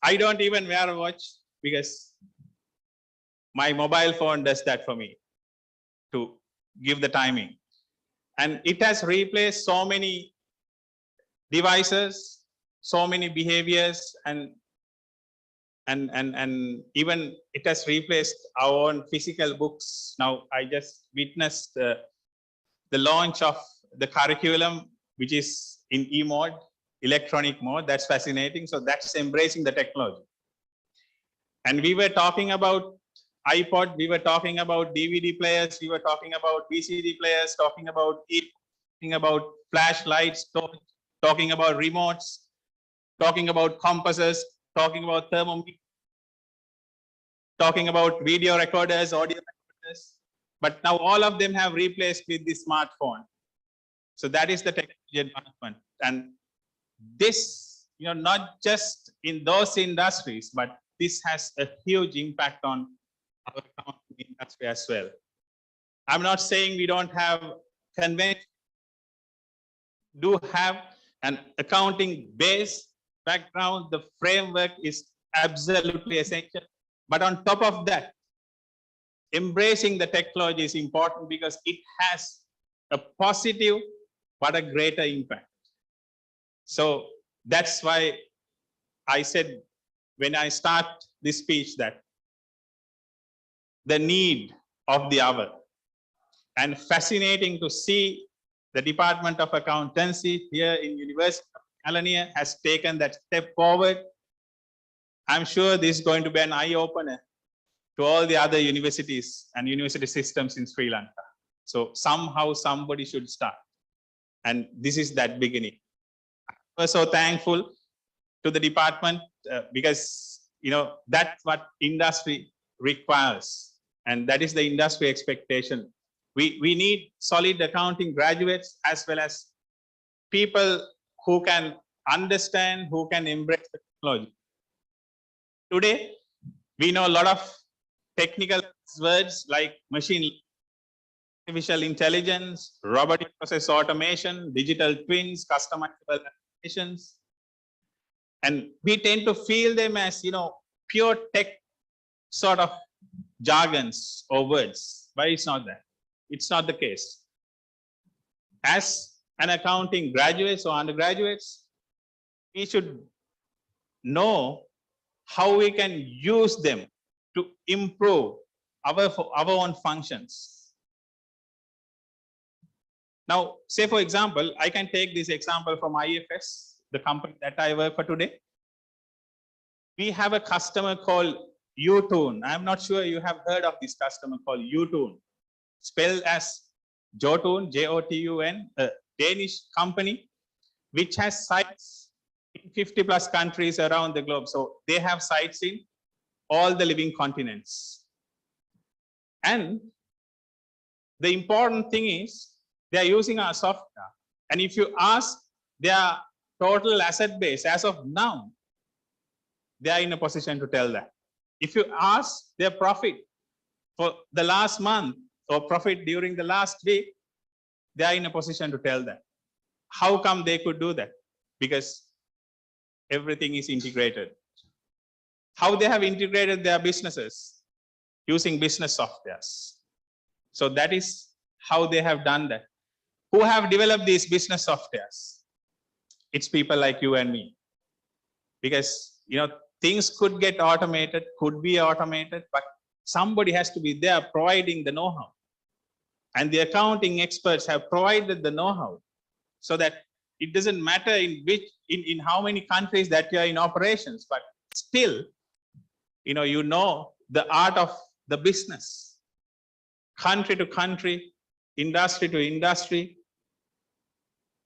I don't even wear a watch, because my mobile phone does that for me to give the timing. And it has replaced so many devices, so many behaviors, and even it has replaced our own physical books. Now I just witnessed the launch of the curriculum, which is in e-mode, electronic mode. That's fascinating. So that's embracing the technology. And we were talking about iPod, we were talking about DVD players, we were talking about VCD players, talking about flashlights, talking about remotes, talking about compasses, talking about thermometers, talking about video recorders, audio recorders. But now all of them have replaced with the smartphone. So that is the technology advancement. And this, not just in those industries, but this has a huge impact on our accounting industry as well. I'm not saying we don't have convention, do have an accounting base background. The framework is absolutely essential. But on top of that, embracing the technology is important, because it has a positive but a greater impact. So that's why I said when I start this speech that the need of the hour, and fascinating to see the Department of Accountancy here in University of Kelaniya has taken that step forward. I'm sure this is going to be an eye-opener to all the other universities and university systems in Sri Lanka. So somehow somebody should start. And this is that beginning. We're so thankful to the department because, that's what industry requires. And that is the industry expectation. We need solid accounting graduates, as well as people who can understand, who can embrace the technology. Today, we know a lot of technical words like machine, artificial intelligence, robotic process automation, digital twins, customizable applications. And we tend to feel them as, pure tech sort of jargons or words. But it's not that. It's not the case. As an accounting graduates or undergraduates, we should know how we can use them to improve our own functions. Now, say for example, I can take this example from IFS, the company that I work for today. We have a customer called Utune. I'm not sure you have heard of this customer called Utune, spelled as Jotun, J-O-T-U-N, a Danish company, which has sites in 50 plus countries around the globe. So they have sites in all the living continents. And the important thing is they are using our software. And if you ask their total asset base as of now, they are in a position to tell that. If you ask their profit for the last month or profit during the last week, they are in a position to tell that. How come they could do that? Because everything is integrated. How they have integrated their businesses? Using business softwares. So that is how they have done that. Who have developed these business softwares? It's people like you and me. Because, things could get automated, could be automated, but somebody has to be there providing the know-how. And the accounting experts have provided the know-how, so that it doesn't matter in how many countries that you are in operations, but still, you know the art of the business, country to country, industry to industry,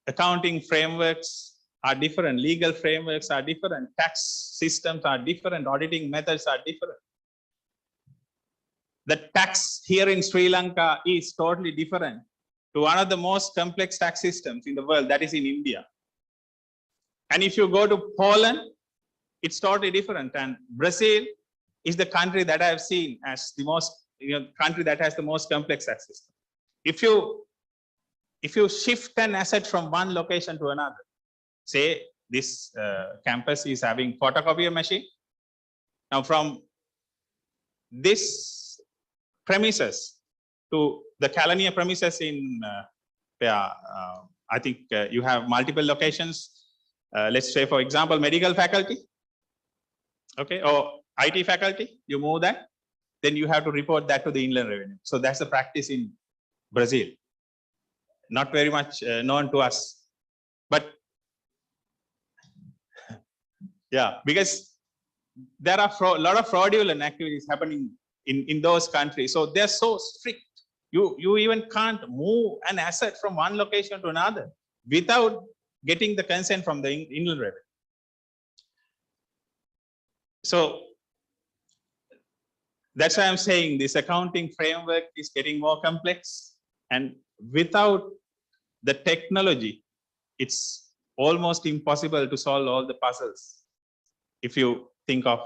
accounting frameworks, are different, legal frameworks are different, tax systems are different, auditing methods are different. The tax here in Sri Lanka is totally different to one of the most complex tax systems in the world, that is in India. And if you go to Poland, it's totally different. And Brazil is the country that I have seen as the most, country that has the most complex tax system. If you shift an asset from one location to another, say this campus is having photocopier machine. Now from this premises to the Kelaniya premises in I think you have multiple locations. Let's say, for example, medical faculty, okay, or IT faculty, you move that, then you have to report that to the Inland Revenue. So that's the practice in Brazil. Not very much known to us, but yeah, because there are a lot of fraudulent activities happening in those countries. So they're so strict. You even can't move an asset from one location to another without getting the consent from the Inland Revenue. So that's why I'm saying this accounting framework is getting more complex, and without the technology, it's almost impossible to solve all the puzzles if you think of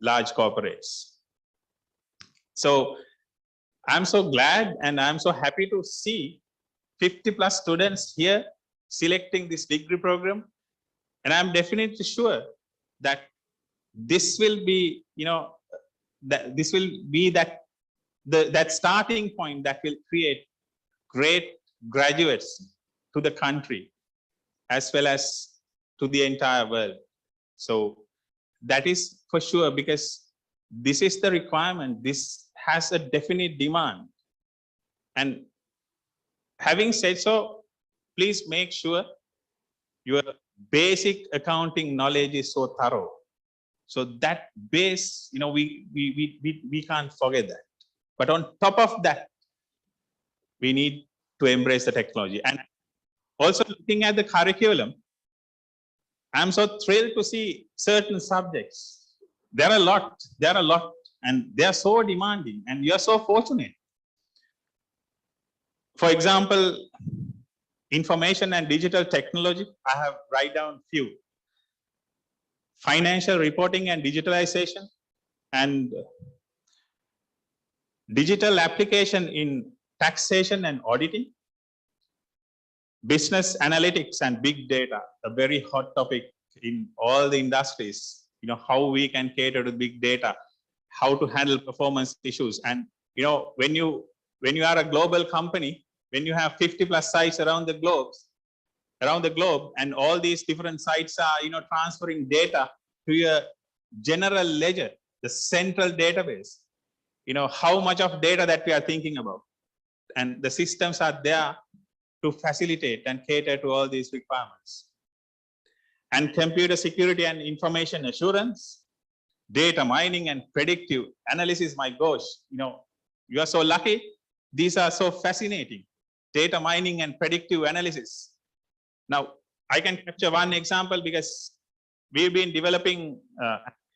large corporates. So I'm so glad and I'm so happy to see 50+ students here selecting this degree program. And I'm definitely sure that this will be, that this will be that starting point that will create great graduates to the country as well as to the entire world. So that is for sure, because this is the requirement. This has a definite demand. And having said so, please make sure your basic accounting knowledge is so thorough. So that base, we can't forget that. But on top of that, we need to embrace the technology. And also looking at the curriculum, I'm so thrilled to see certain subjects. There are a lot, and they are so demanding, and you're so fortunate. For example, information and digital technology, I have write down few. Financial reporting and digitalization, and digital application in taxation and auditing, business analytics and big data, a very hot topic in all the industries. How we can cater to big data, how to handle performance issues. And when you are a global company, when you have 50+ sites around the globe, and all these different sites are transferring data to your general ledger, the central database, how much of data that we are thinking about, and the systems are there to facilitate and cater to all these requirements. And computer security and information assurance, data mining and predictive analysis. My gosh, you are so lucky. These are so fascinating. Data mining and predictive analysis. Now, I can capture one example because we've been developing,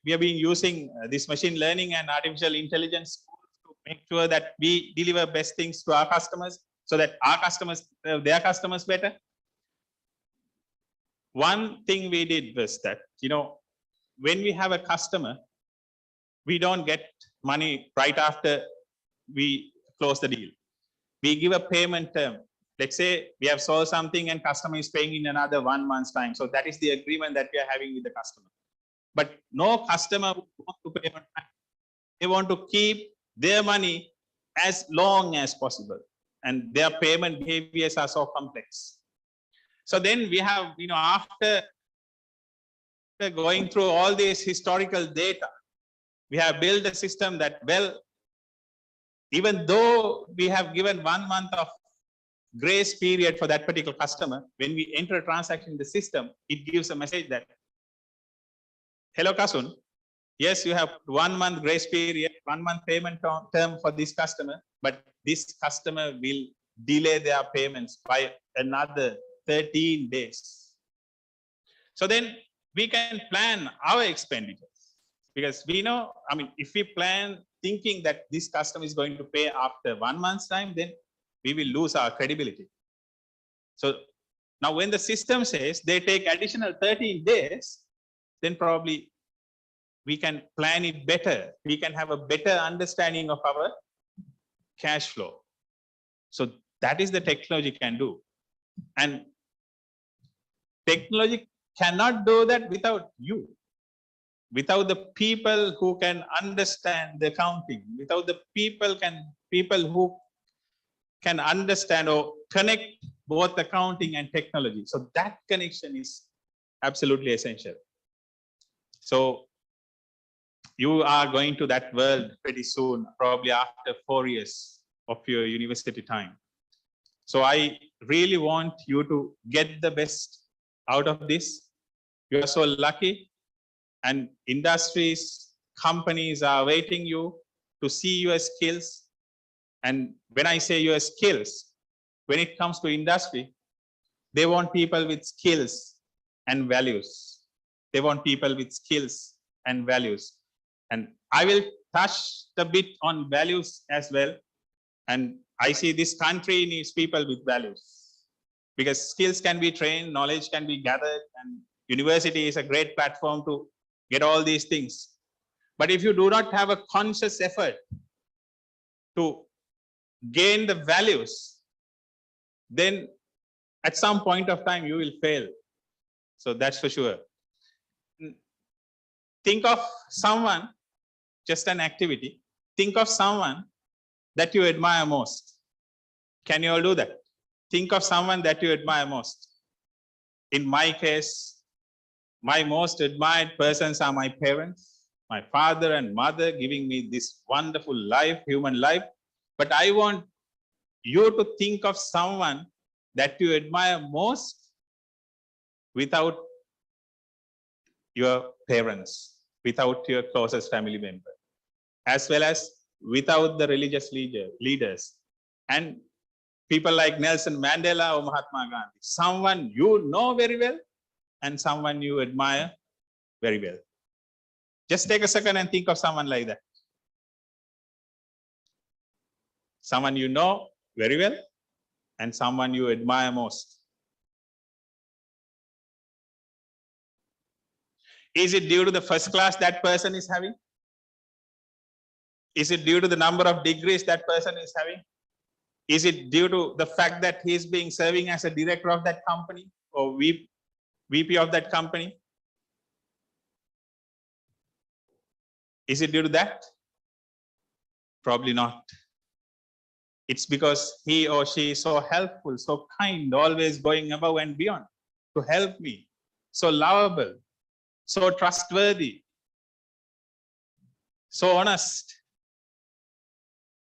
we have been using this machine learning and artificial intelligence to make sure that we deliver best things to our customers so that our customers serve their customers better. One thing we did was that, when we have a customer, we don't get money right after we close the deal. We give a payment term. Let's say we have sold something and customer is paying in another 1 month's time. So that is the agreement that we are having with the customer. But no customer wants to pay on time. They want to keep their money as long as possible. And their payment behaviors are so complex. So then we have, after going through all this historical data, we have built a system that, well, even though we have given 1 month of grace period for that particular customer, when we enter a transaction in the system, it gives a message that, hello, Kasun, yes, you have 1 month grace period, 1 month payment term for this customer, but this customer will delay their payments by another 13 days. So then we can plan our expenditures, because we know, I mean, if we plan thinking that this customer is going to pay after 1 month's time, then we will lose our credibility. So now when the system says they take additional 13 days, then probably we can plan it better. We can have a better understanding of our cash flow. So that is the technology can do. And technology cannot do that without you, without the people who can understand the accounting, without the people who can understand or connect both accounting and technology. So that connection is absolutely essential. So you are going to that world pretty soon, probably after 4 years of your university time. So I really want you to get the best out of this. You are so lucky, and industries, companies are waiting you to see your skills. And when I say your skills, when it comes to industry, they want people with skills and values. They want people with skills and values. And I will touch a bit on values as well. And I see this country needs people with values, because skills can be trained, knowledge can be gathered, and university is a great platform to get all these things. But if you do not have a conscious effort to gain the values, then at some point of time you will fail. So that's for sure. Think of someone, just an activity. Think of someone that you admire most. Can you all do that? Think of someone that you admire most. In my case, my most admired persons are my parents, my father and mother, giving me this wonderful life, human life. But I want you to think of someone that you admire most without your parents, without your closest family member, as well as without the religious leaders and people like Nelson Mandela or Mahatma Gandhi. Someone you know very well and someone you admire very well. Just take a second and think of someone like that. Someone you know very well and someone you admire most. Is it due to the first class that person is having? Is it due to the number of degrees that person is having? Is it due to the fact that he is being serving as a director of that company or VP of that company? Is it due to that? Probably not. It's because he or she is so helpful, so kind, always going above and beyond to help me, so lovable, so trustworthy, so honest.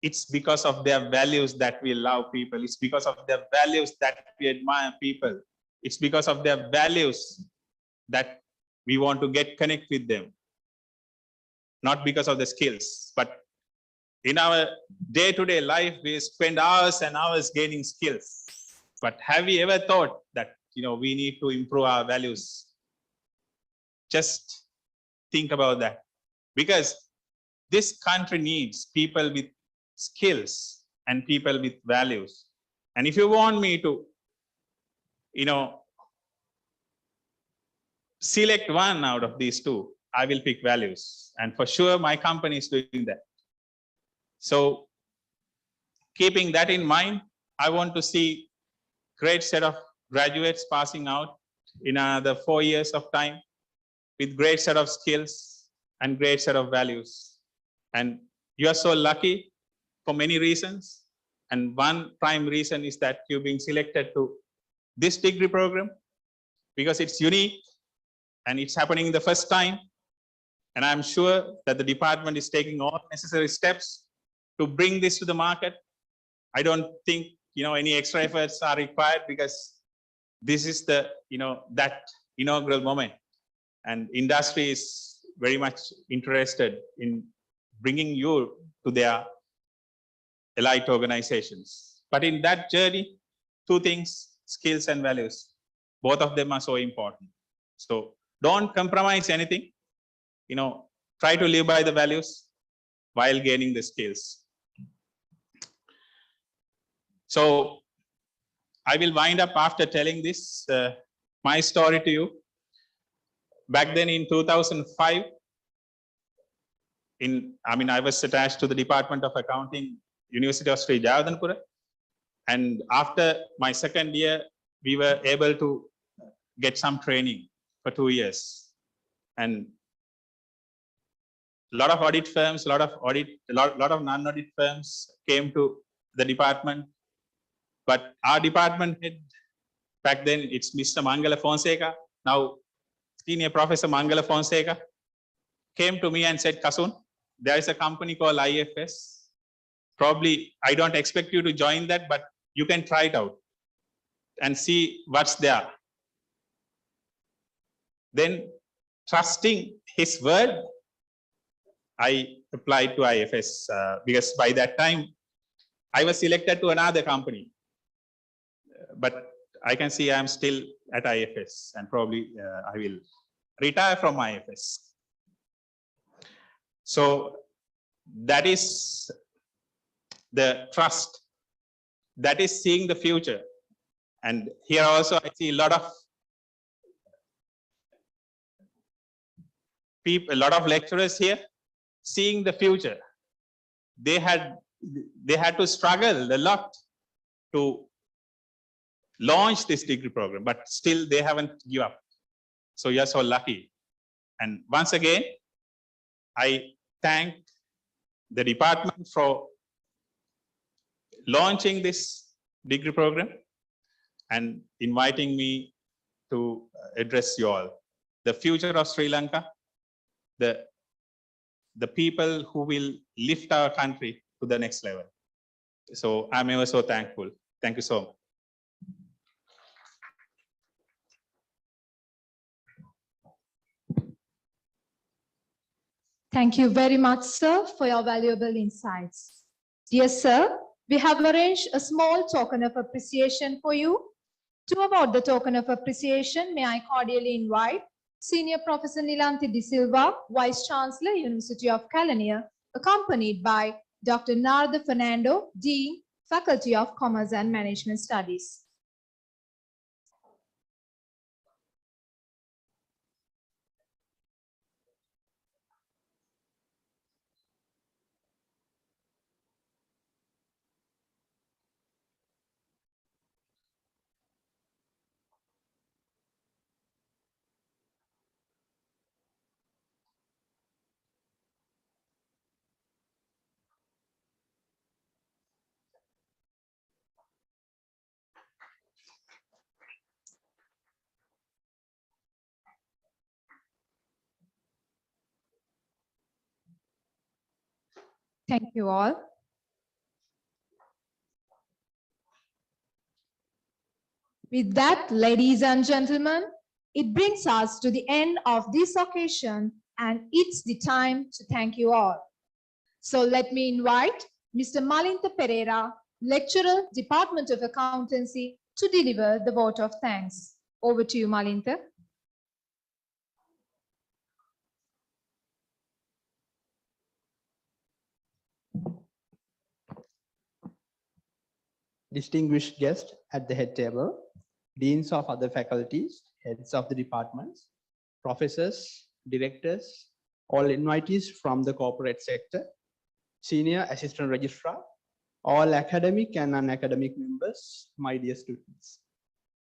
It's because of their values that we love people. It's because of their values that we admire people. It's because of their values that we want to get connect with them. Not because of the skills, but in our day-to-day life, we spend hours and hours gaining skills. But have we ever thought that, we need to improve our values? Just think about that, because this country needs people with skills and people with values. And if you want me to, select one out of these two, I will pick values. And for sure, my company is doing that. So keeping that in mind, I want to see great set of graduates passing out in another 4 years of time with great set of skills and great set of values. And you are so lucky for many reasons. And one prime reason is that you're being selected to this degree program because it's unique and it's happening the first time. And I'm sure that the department is taking all necessary steps to bring this to the market. I don't think, any extra efforts are required because this is the, that inaugural moment. And industry is very much interested in bringing you to their elite organizations. But in that journey, two things, skills and values, both of them are so important. So don't compromise anything. Try to live by the values while gaining the skills. So I will wind up after telling this, my story to you. Back then in 2005, I was attached to the Department of Accounting, University of Sri Lanka. And after my second year, we were able to get some training for 2 years. And a lot of audit firms, a lot of non-audit firms came to the department. But our department head, back then it's Mr. Mangala Fonseca, now Senior Professor Mangala Fonseca, came to me and said, Kasun, there is a company called IFS. Probably I don't expect you to join that, but you can try it out and see what's there. Then, trusting his word, I applied to IFS because by that time I was selected to another company. But I can see I'm still at IFS, and probably I will retire from IFS. So that is the trust. That is seeing the future. And here also I see a lot of people, a lot of lecturers here seeing the future. They had to struggle a lot to launch this degree program, but still they haven't given up. So you're so lucky. And once again, I thank the department for launching this degree program and inviting me to address you all. The future of Sri Lanka, the people who will lift our country to the next level. So I'm ever so thankful. Thank you so much. Thank you very much, sir, for your valuable insights. Dear sir, we have arranged a small token of appreciation for you. To award the token of appreciation, may I cordially invite Senior Professor Nilanthi De Silva, Vice-Chancellor, University of Kelaniya, accompanied by Dr. Narada Fernando, Dean, Faculty of Commerce and Management Studies. Thank you all. With that, ladies and gentlemen, it brings us to the end of this occasion, and it's the time to thank you all. So let me invite Mr. Malintha Pereira, Lecturer, Department of Accountancy, to deliver the vote of thanks. Over to you, Malintha. Distinguished guests at the head table, deans of other faculties, heads of the departments, professors, directors, all invitees from the corporate sector, senior assistant registrar, all academic and non-academic members, my dear students.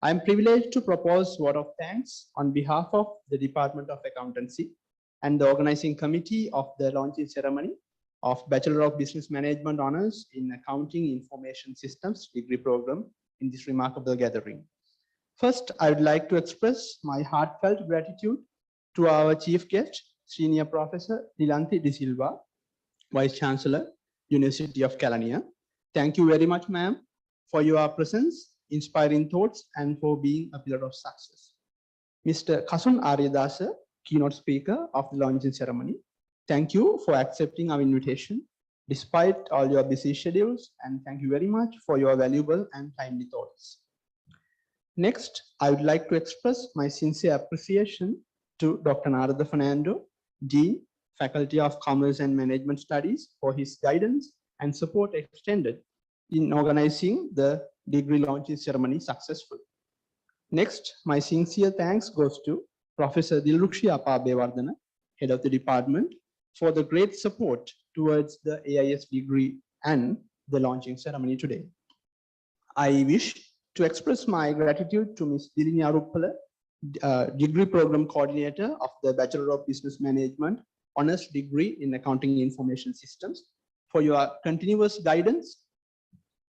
I am privileged to propose vote of thanks on behalf of the Department of Accountancy and the organizing committee of the launching ceremony of Bachelor of Business Management Honors in Accounting Information Systems degree program in this remarkable gathering. First, I would like to express my heartfelt gratitude to our chief guest, Senior Professor Nilanthi De Silva, Vice-Chancellor, University of Kelaniya. Thank you very much, ma'am, for your presence, inspiring thoughts, and for being a pillar of success. Mr. Kasun Aryadasa, keynote speaker of the launching ceremony. Thank you for accepting our invitation despite all your busy schedules, and thank you very much for your valuable and timely thoughts. Next, I would like to express my sincere appreciation to Dr. Narada Fernando, Dean, Faculty of Commerce and Management Studies, for his guidance and support extended in organizing the degree launching ceremony successfully. Next, my sincere thanks goes to Professor Dilrukshi Apabewardana, Head of the Department, for the great support towards the AIS degree and the launching ceremony today. I wish to express my gratitude to Ms. Kelaniya Ruppala, Degree Program Coordinator of the Bachelor of Business Management Honors Degree in Accounting Information Systems, for your continuous guidance.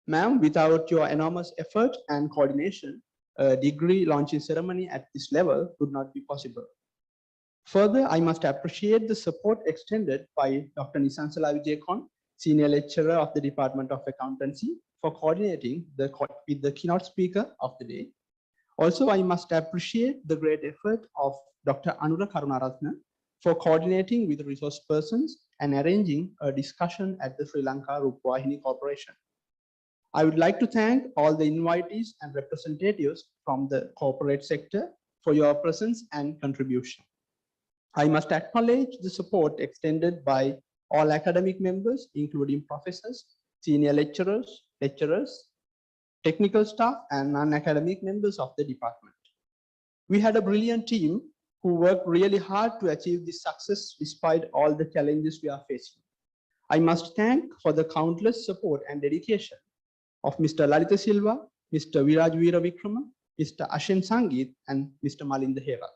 Ma'am, without your enormous effort and coordination, a degree launching ceremony at this level would not be possible. Further, I must appreciate the support extended by Dr. Nisansala Vijayakon, Senior Lecturer of the Department of Accountancy, for coordinating with the keynote speaker of the day. Also, I must appreciate the great effort of Dr. Anura Karunaratne for coordinating with resource persons and arranging a discussion at the Sri Lanka Rupawahini Corporation. I would like to thank all the invitees and representatives from the corporate sector for your presence and contribution. I must acknowledge the support extended by all academic members, including professors, senior lecturers, technical staff, and non-academic members of the department. We had a brilliant team who worked really hard to achieve this success despite all the challenges we are facing. I must thank for the countless support and dedication of Mr. Lalita Silva, Mr. Viraj Veeravikrama, Mr. Ashen Sangeet, and Mr. Malinda Hera.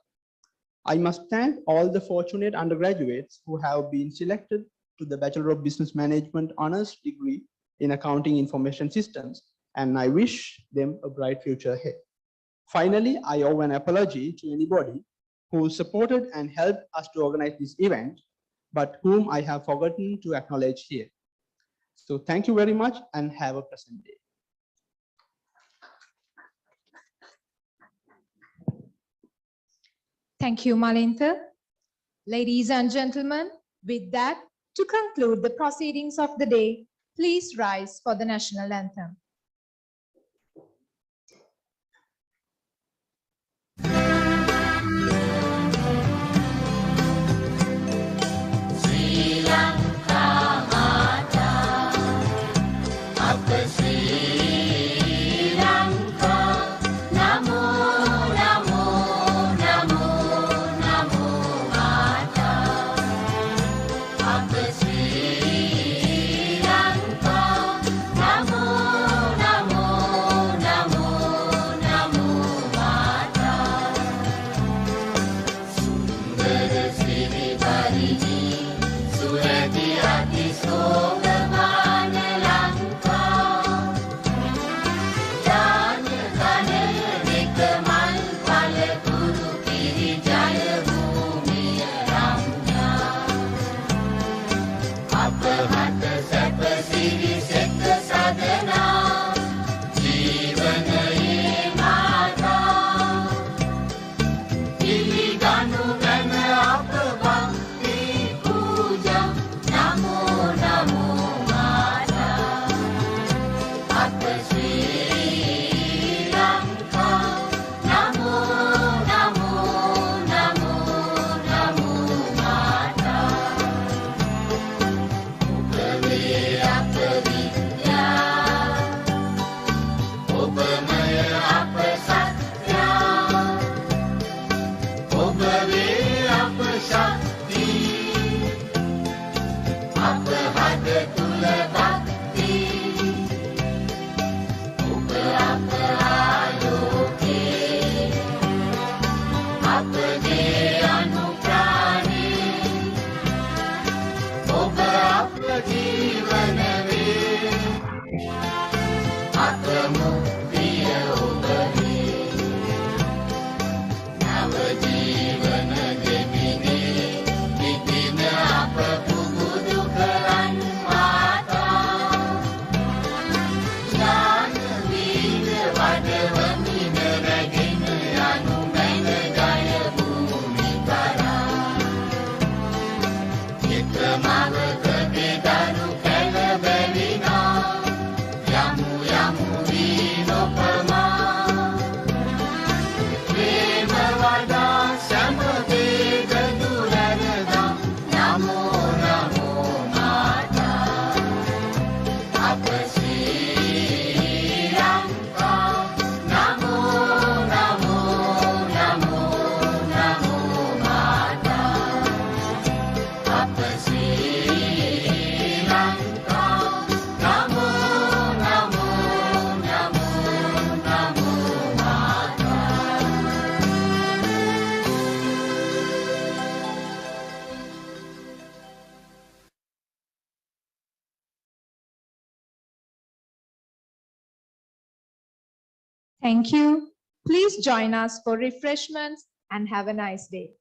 I must thank all the fortunate undergraduates who have been selected to the Bachelor of Business Management Honors Degree in Accounting Information Systems, and I wish them a bright future ahead. Finally, I owe an apology to anybody who supported and helped us to organize this event, but whom I have forgotten to acknowledge here. So thank you very much and have a pleasant day. Thank you, Malinta. Ladies and gentlemen, with that, to conclude the proceedings of the day, please rise for the national anthem. Sri Lanka Mata, Apa Sri Lanka, Namo Namo Namo Namo Mata, Apa Sri Lanka, Namo Thank you. Please join us for refreshments and have a nice day.